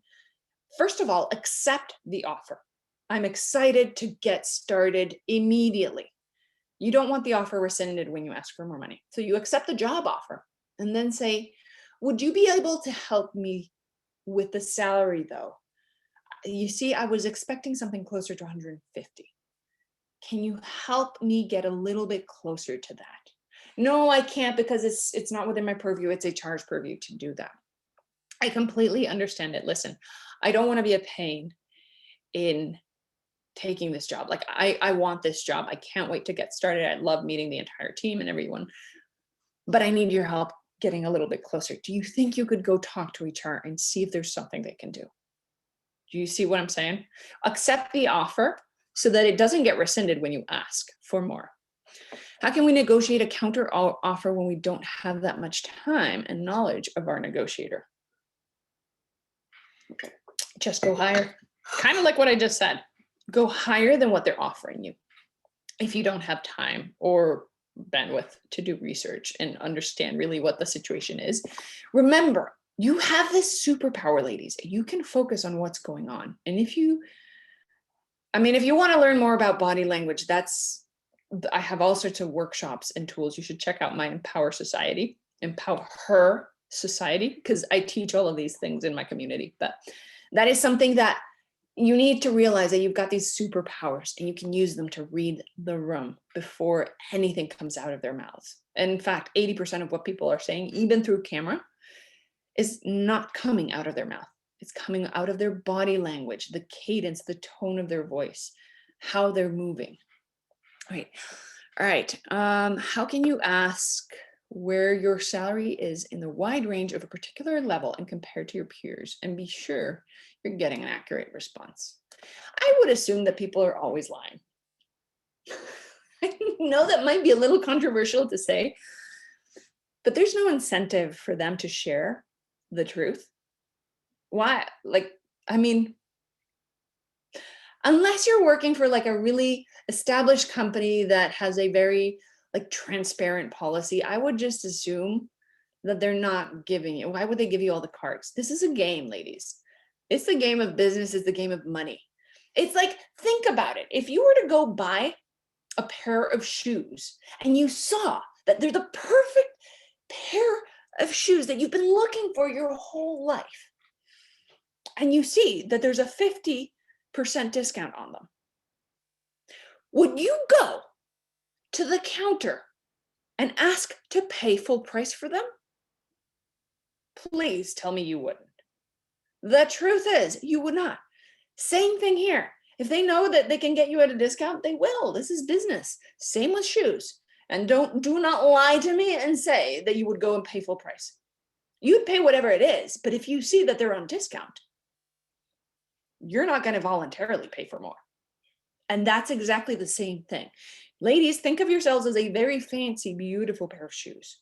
first of all, accept the offer. I'm excited to get started immediately. You don't want the offer rescinded when you ask for more money. So you accept the job offer and then say, would you be able to help me with the salary though? You see, I was expecting something closer to 150. Can you help me get a little bit closer to that? No, I can't, because it's not within my purview. It's HR's purview to do that. I completely understand it. Listen, I don't want to be a pain in taking this job. Like, I want this job. I can't wait to get started. I love meeting the entire team and everyone, but I need your help getting a little bit closer. Do you think you could go talk to HR and see if there's something they can do? Do you see what I'm saying? Accept the offer so that it doesn't get rescinded when you ask for more. How can we negotiate a counter offer when we don't have that much time and knowledge of our negotiator? Just go higher. Kind of like what I just said. Go higher than what they're offering you if you don't have time or bandwidth to do research and understand really what the situation is. Remember, you have this superpower, ladies. You can focus on what's going on. And if you want to learn more about body language, that's I have all sorts of workshops and tools. You should check out my Empower Society, Empower Her Society, because I teach all of these things in my community. But that is something that you need to realize, that you've got these superpowers and you can use them to read the room before anything comes out of their mouths. And in fact, 80% of what people are saying, even through camera, is not coming out of their mouth. It's coming out of their body language, the cadence, the tone of their voice, how they're moving. Right. All right. How can you ask where your salary is in the wide range of a particular level and compared to your peers, and be sure you're getting an accurate response? I would assume that people are always lying. I know that might be a little controversial to say, but there's no incentive for them to share the truth. Why? Like, I mean, unless you're working for like a really established company that has a very like transparent policy, I would just assume that they're not giving you. Why would they give you all the cards? This is a game, ladies. It's the game of business, it's the game of money. It's like, think about it. If you were to go buy a pair of shoes and you saw that they're the perfect pair of shoes that you've been looking for your whole life, and you see that there's a 50% discount on them, would you go to the counter and ask to pay full price for them? Please tell me you wouldn't. The truth is, you would not. Same thing here. If they know that they can get you at a discount, they will. This is business. Same with shoes. And do not lie to me and say that you would go and pay full price. You'd pay whatever it is, but if you see that they're on discount, you're not going to voluntarily pay for more. And that's exactly the same thing. Ladies, think of yourselves as a very fancy, beautiful pair of shoes.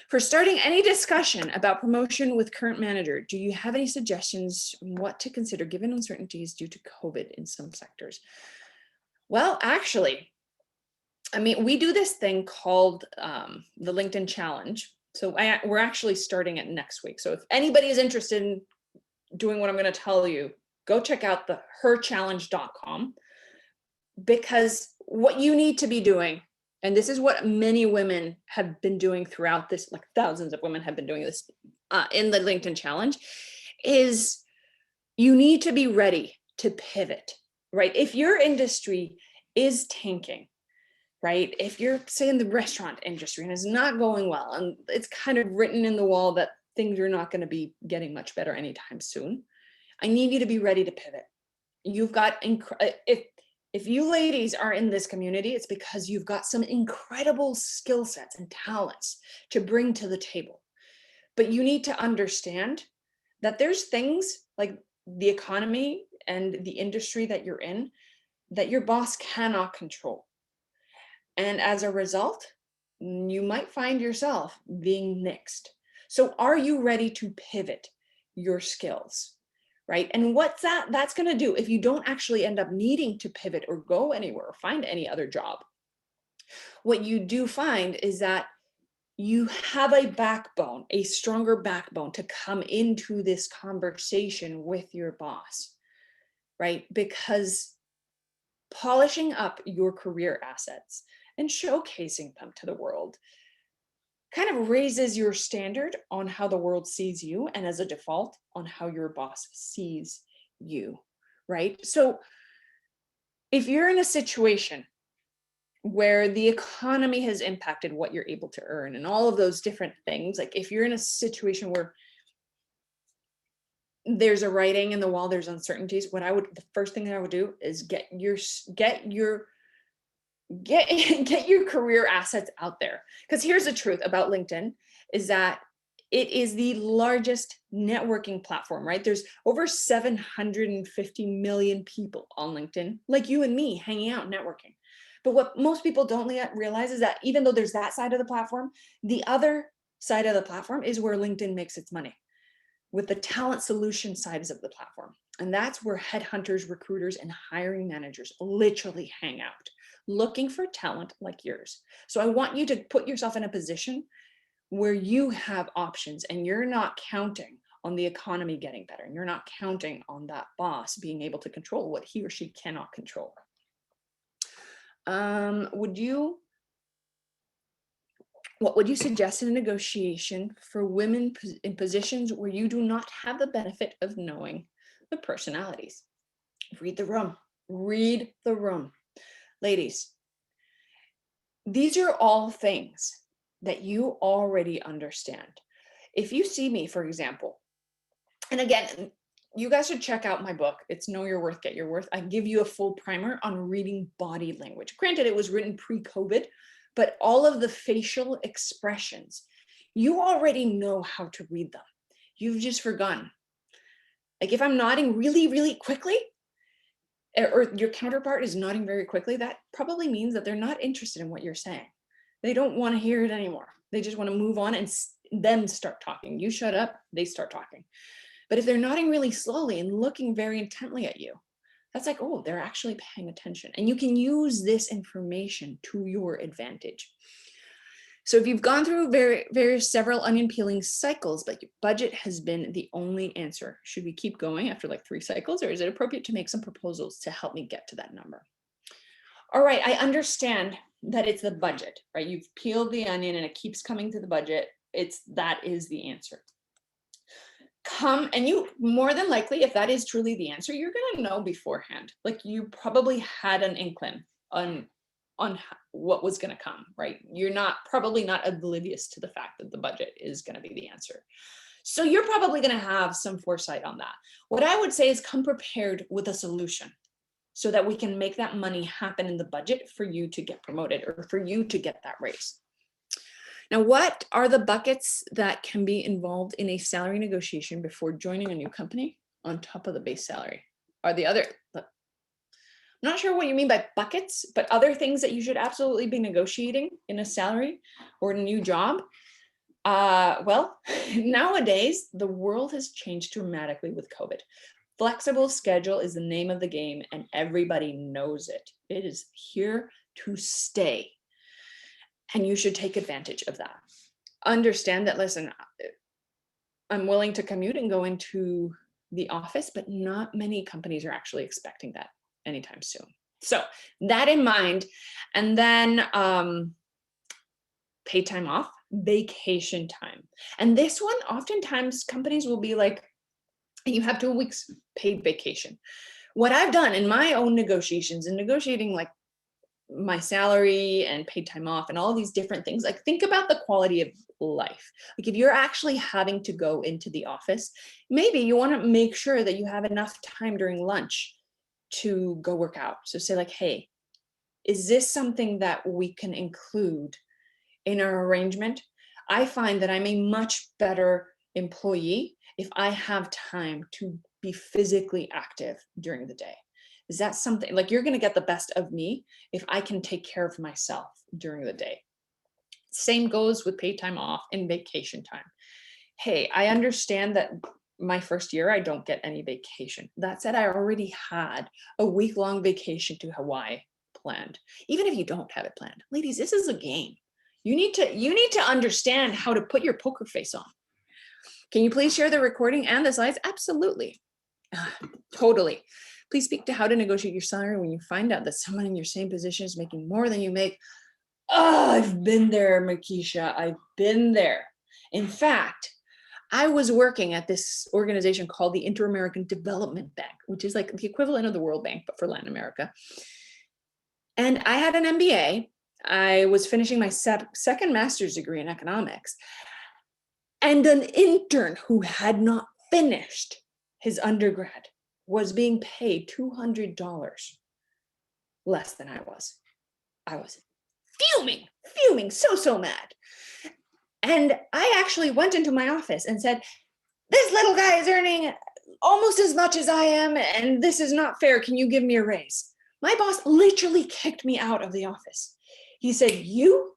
For starting any discussion about promotion with current manager, do you have any suggestions on what to consider given uncertainties due to COVID in some sectors? Well, actually, I mean, we do this thing called the LinkedIn Challenge. So we're actually starting it next week. So if anybody is interested in doing what I'm going to tell you, go check out the herchallenge.com, because what you need to be doing, and this is what many women have been doing throughout this, like thousands of women have been doing this in the LinkedIn Challenge, is you need to be ready to pivot, right? If your industry is tanking, right? If you're, say, in the restaurant industry and it's not going well, and it's kind of written in the wall that things are not going to be getting much better anytime soon, I need you to be ready to pivot. You've got, if you ladies are in this community, it's because you've got some incredible skill sets and talents to bring to the table. But you need to understand that there's things like the economy and the industry that you're in that your boss cannot control. And as a result, you might find yourself being nixed. So are you ready to pivot your skills? Right? And what's that's going to do if you don't actually end up needing to pivot or go anywhere or find any other job? What you do find is that you have a backbone, a stronger backbone to come into this conversation with your boss, right? Because polishing up your career assets and showcasing them to the world kind of raises your standard on how the world sees you, and as a default on how your boss sees you, right? So if you're in a situation where the economy has impacted what you're able to earn and all of those different things, like if you're in a situation where there's a writing in the wall, there's uncertainties, the first thing that I would do is get your career assets out there. Because here's the truth about LinkedIn is that it is the largest networking platform, right? There's over 750 million people on LinkedIn, like you and me, hanging out, networking. But what most people don't realize is that even though there's that side of the platform, the other side of the platform is where LinkedIn makes its money, with the talent solution sides of the platform. And that's where headhunters, recruiters, and hiring managers literally hang out, looking for talent like yours. So I want you to put yourself in a position where you have options and you're not counting on the economy getting better. And you're not counting on that boss being able to control what he or she cannot control. What would you suggest in a negotiation for women in positions where you do not have the benefit of knowing the personalities? Read the room. Read the room. Ladies, these are all things that you already understand. If you see me, for example, and again, you guys should check out my book. It's Know Your Worth, Get Your Worth. I give you a full primer on reading body language. Granted, it was written pre-COVID, but all of the facial expressions, you already know how to read them. You've just forgotten. Like if I'm nodding really, really quickly, or your counterpart is nodding very quickly, that probably means that they're not interested in what you're saying. They don't want to hear it anymore. They just want to move on and then start talking. You shut up, they start talking. But if they're nodding really slowly and looking very intently at you, that's like, oh, they're actually paying attention. And you can use this information to your advantage. So if you've gone through several onion peeling cycles, but your budget has been the only answer, should we keep going after like 3 cycles, or is it appropriate to make some proposals to help me get to that number? All right, I understand that it's the budget, right? You've peeled the onion and it keeps coming to the budget. That is the answer. Come, and you more than likely, if that is truly the answer, you're going to know beforehand. Like you probably had an inkling on what was going to come, right? You're probably not oblivious to the fact that the budget is going to be the answer. So you're probably going to have some foresight on that. What I would say is come prepared with a solution so that we can make that money happen in the budget for you to get promoted or for you to get that raise. Now, what are the buckets that can be involved in a salary negotiation before joining a new company on top of the base salary? I'm not sure what you mean by buckets, but other things that you should absolutely be negotiating in a salary or a new job. Well, nowadays, the world has changed dramatically with COVID. Flexible schedule is the name of the game, and everybody knows it. It is here to stay. And you should take advantage of that. Understand that, listen, I'm willing to commute and go into the office, but not many companies are actually expecting that anytime soon. So that in mind, and then paid time off, vacation time. And this one, oftentimes companies will be like, you have 2 weeks paid vacation. What I've done in my own negotiations and negotiating like my salary and paid time off and all these different things, like think about the quality of life. Like if you're actually having to go into the office, maybe you want to make sure that you have enough time during lunch to go work out. So say like, hey, is this something that we can include in our arrangement? I find that I'm a much better employee if I have time to be physically active during the day. Is that something like you're going to get the best of me if I can take care of myself during the day? Same goes with paid time off and vacation time. Hey, I understand that my first year, I don't get any vacation. That said, I already had a week-long vacation to Hawaii planned. Even if you don't have it planned, ladies, this is a game. You need to understand how to put your poker face on. Can you please share the recording and the slides? Absolutely. Totally. Please speak to how to negotiate your salary when you find out that someone in your same position is making more than you make. Oh, I've been there, Makisha. I've been there. In fact, I was working at this organization called the Inter-American Development Bank, which is like the equivalent of the World Bank, but for Latin America. And I had an MBA. I was finishing my second master's degree in economics. And an intern who had not finished his undergrad was being paid $200 less than I was. I was fuming, so mad. And I actually went into my office and said, this little guy is earning almost as much as I am, and this is not fair. Can you give me a raise? My boss literally kicked me out of the office. He said, you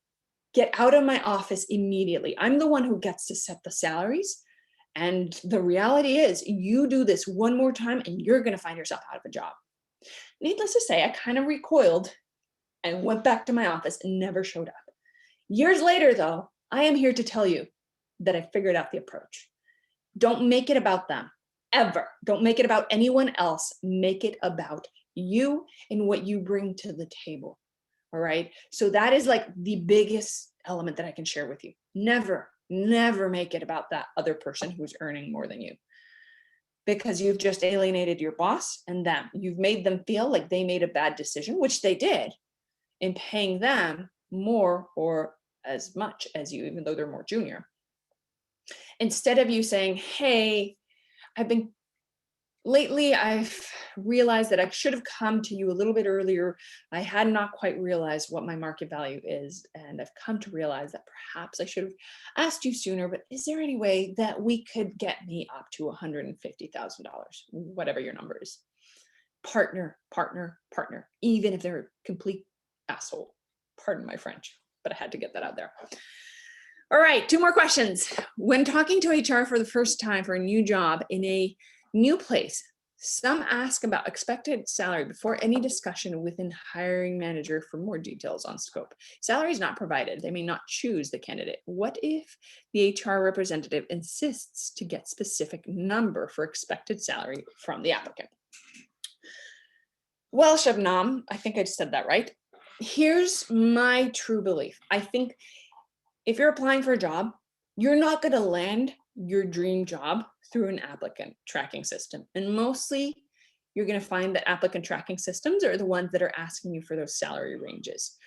get out of my office immediately. I'm the one who gets to set the salaries. And the reality is you do this one more time and you're going to find yourself out of a job. Needless to say, I kind of recoiled and went back to my office and never showed up. Years later, though, I am here to tell you that I figured out the approach. Don't make it about them, ever. Don't make it about anyone else. Make it about you and what you bring to the table. All right. So that is like the biggest element that I can share with you. Never make it about that other person who's earning more than you, because you've just alienated your boss and them. You've made them feel like they made a bad decision, which they did, in paying them more or as much as you, even though they're more junior. Instead of you saying, hey, lately I've realized that I should have come to you a little bit earlier. I had not quite realized what my market value is. And I've come to realize that perhaps I should have asked you sooner, but is there any way that we could get me up to $150,000, whatever your number is? Partner, even if they're a complete asshole. Pardon my French, but I had to get that out there. All right, 2 more questions. When talking to HR for the first time for a new job in a new place, some ask about expected salary before any discussion within hiring manager for more details on scope. Salary is not provided. They may not choose the candidate. What if the HR representative insists to get specific number for expected salary from the applicant? Well, Shabnam, I think I just said that right. Here's my true belief. I think if you're applying for a job, you're not going to land your dream job through an applicant tracking system. And mostly you're going to find that applicant tracking systems are the ones that are asking you for those salary ranges.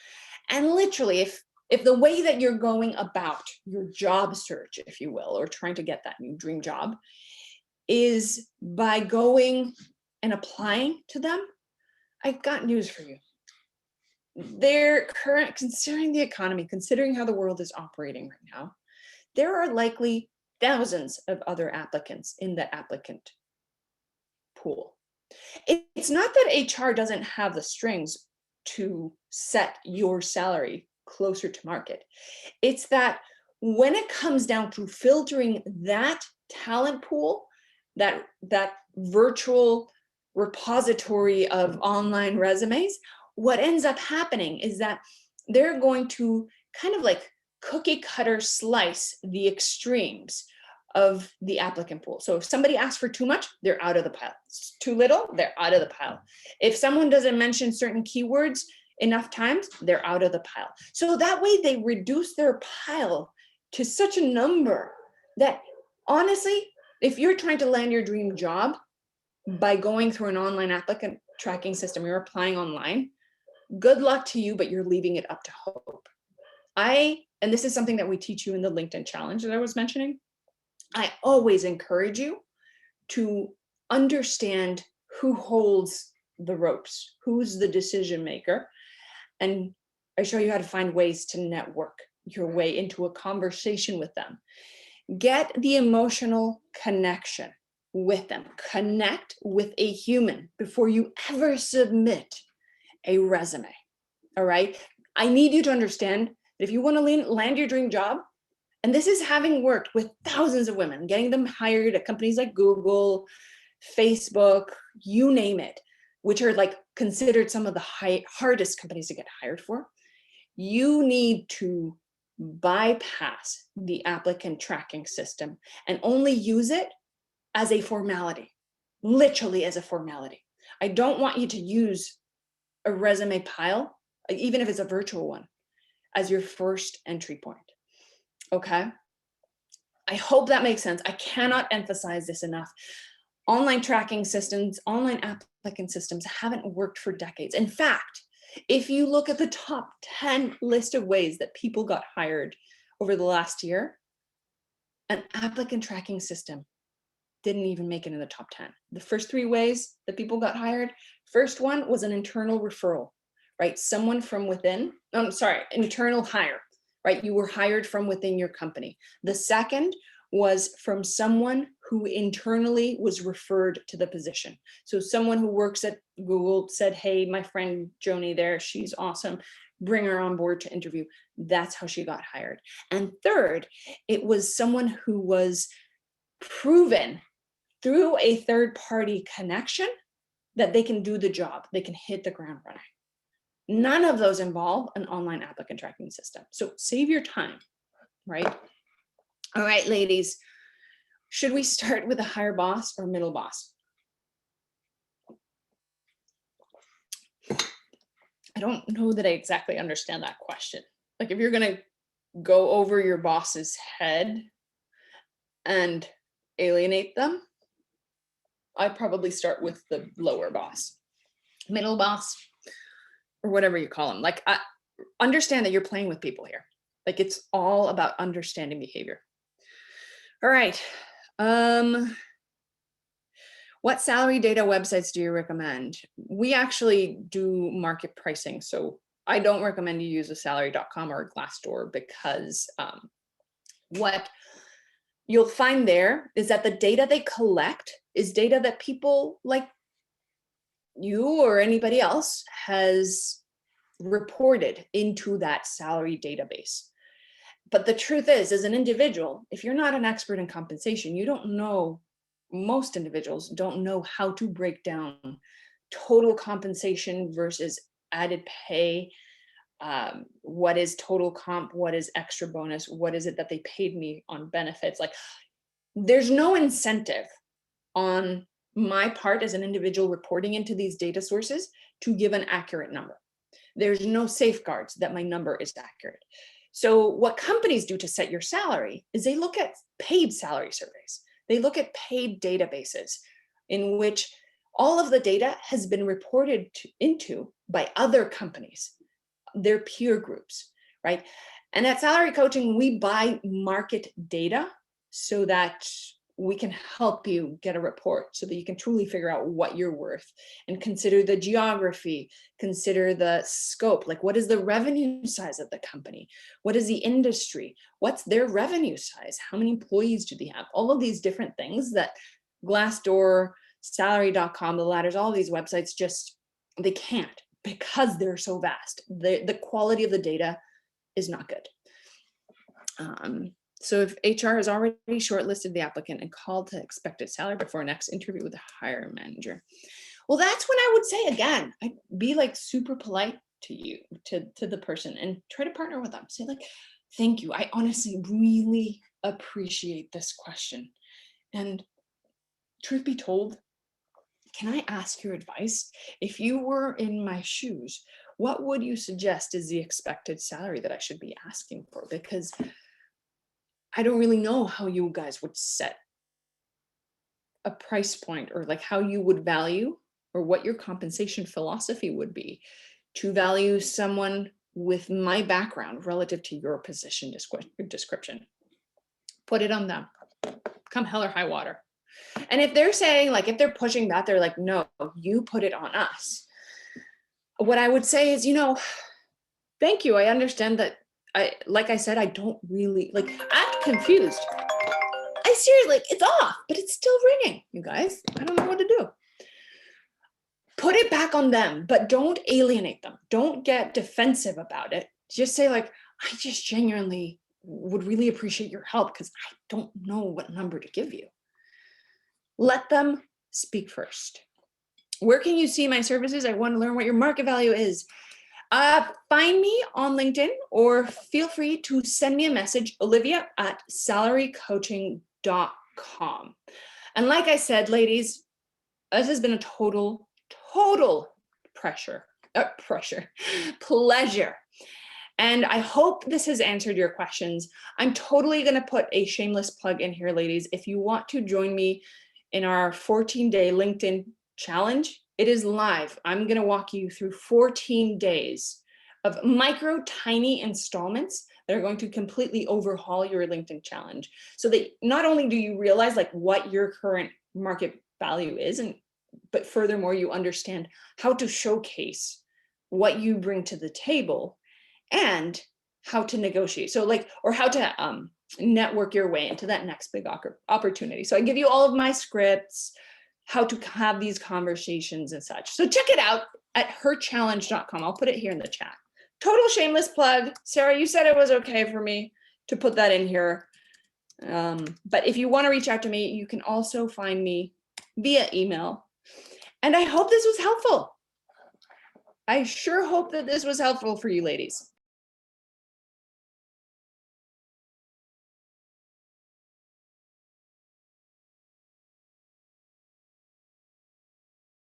And literally, if the way that you're going about your job search, if you will, or trying to get that new dream job is by going and applying to them, I've got news for you. Considering the economy, considering how the world is operating right now, there are likely thousands of other applicants in the applicant pool. It's not that HR doesn't have the strings to set your salary closer to market. It's that when it comes down to filtering that talent pool, that virtual repository of online resumes, what ends up happening is that they're going to kind of like cookie cutter slice the extremes of the applicant pool. So if somebody asks for too much, they're out of the pile. It's too little, they're out of the pile. If someone doesn't mention certain keywords enough times, they're out of the pile. So that way they reduce their pile to such a number that honestly, if you're trying to land your dream job by going through an online applicant tracking system, you're applying online, good luck to you, but you're leaving it up to hope. And this is something that we teach you in the LinkedIn challenge that I was mentioning. I always encourage you to understand who holds the ropes, who's the decision maker. And I show you how to find ways to network your way into a conversation with them. Get the emotional connection with them. Connect with a human before you ever submit a resume. All right. I need you to understand that if you want to land your dream job, and this is having worked with thousands of women, getting them hired at companies like Google, Facebook, you name it, which are like considered some of the hardest companies to get hired for, you need to bypass the applicant tracking system and only use it as a formality, literally as a formality. I don't want you to use a resume pile, even if it's a virtual one, as your first entry point. Okay. I hope that makes sense. I cannot emphasize this enough. Online tracking systems, online applicant systems haven't worked for decades. In fact, if you look at the top 10 list of ways that people got hired over the last year, an applicant tracking system didn't even make it in the top 10. The first 3 ways that people got hired, first one was an internal referral, right? Someone from within, internal hire, right? You were hired from within your company. The second was from someone who internally was referred to the position. So someone who works at Google said, hey, my friend Joni there, she's awesome. Bring her on board to interview. That's how she got hired. And third, it was someone who was proven through a third-party connection that they can do the job. They can hit the ground running. None of those involve an online applicant tracking system. So save your time, right? All right, ladies, should we start with a higher boss or middle boss? I don't know that I exactly understand that question. Like if you're going to go over your boss's head and alienate them, I'd probably start with the lower boss, middle boss, or whatever you call them. Like, understand that you're playing with people here. Like, it's all about understanding behavior. All right. What salary data websites do you recommend? We actually do market pricing. So I don't recommend you use a salary.com or a Glassdoor, because what you'll find there is that the data they collect is data that people like you or anybody else has reported into that salary database. But the truth is, as an individual, if you're not an expert in compensation, you don't know, most individuals don't know how to break down total compensation versus added pay. What is total comp? What is extra bonus? What is it that they paid me on benefits? Like, there's no incentive on my part as an individual reporting into these data sources to give an accurate number. There's no safeguards that my number is accurate. So what companies do to set your salary is they look at paid salary surveys. They look at paid databases in which all of the data has been reported into by other companies, their peer groups, right? And at Salary Coaching, we buy market data so that we can help you get a report so that you can truly figure out what you're worth and consider the geography, consider the scope, like what is the revenue size of the company? What is the industry? What's their revenue size? How many employees do they have? All of these different things that Glassdoor, salary.com, the ladders, all of these websites just, they can't, because they're so vast. The quality of the data is not good. So if HR has already shortlisted the applicant and called to expected salary before next interview with the hiring manager, well, that's when I would say, again, I'd be like super polite to you, to the person, and try to partner with them. Say like, thank you. I honestly really appreciate this question. And truth be told, can I ask your advice? If you were in my shoes, what would you suggest is the expected salary that I should be asking for? Because I don't really know how you guys would set a price point, or like how you would value, or what your compensation philosophy would be to value someone with my background relative to your position description. Put it on them, come hell or high water. And if they're saying, like, if they're pushing back, they're like, no, you put it on us. What I would say is, thank you. I understand that. Like I said, I don't really act confused. I seriously, it's off, but it's still ringing, you guys. I don't know what to do. Put it back on them, but don't alienate them. Don't get defensive about it. Just say like, I just genuinely would really appreciate your help because I don't know what number to give you. Let them speak first. Where can you see my services? I want to learn what your market value is. Find me on LinkedIn, or feel free to send me a message, olivia@salarycoaching.com. And like I said, ladies, this has been a total pleasure. And I hope this has answered your questions. I'm totally going to put a shameless plug in here, ladies. If you want to join me in our 14-day LinkedIn challenge, it is live. I'm going to walk you through 14 days of micro, tiny installments that are going to completely overhaul your LinkedIn challenge, so that not only do you realize like what your current market value is, but furthermore, you understand how to showcase what you bring to the table and how to negotiate. So or how to network your way into that next big opportunity. So I give you all of my scripts, how to have these conversations and such. So check it out at herchallenge.com. I'll put it here in the chat. Total shameless plug. Sarah, you said it was okay for me to put that in here. But if you want to reach out to me, you can also find me via email. And I hope this was helpful. I sure hope that this was helpful for you ladies.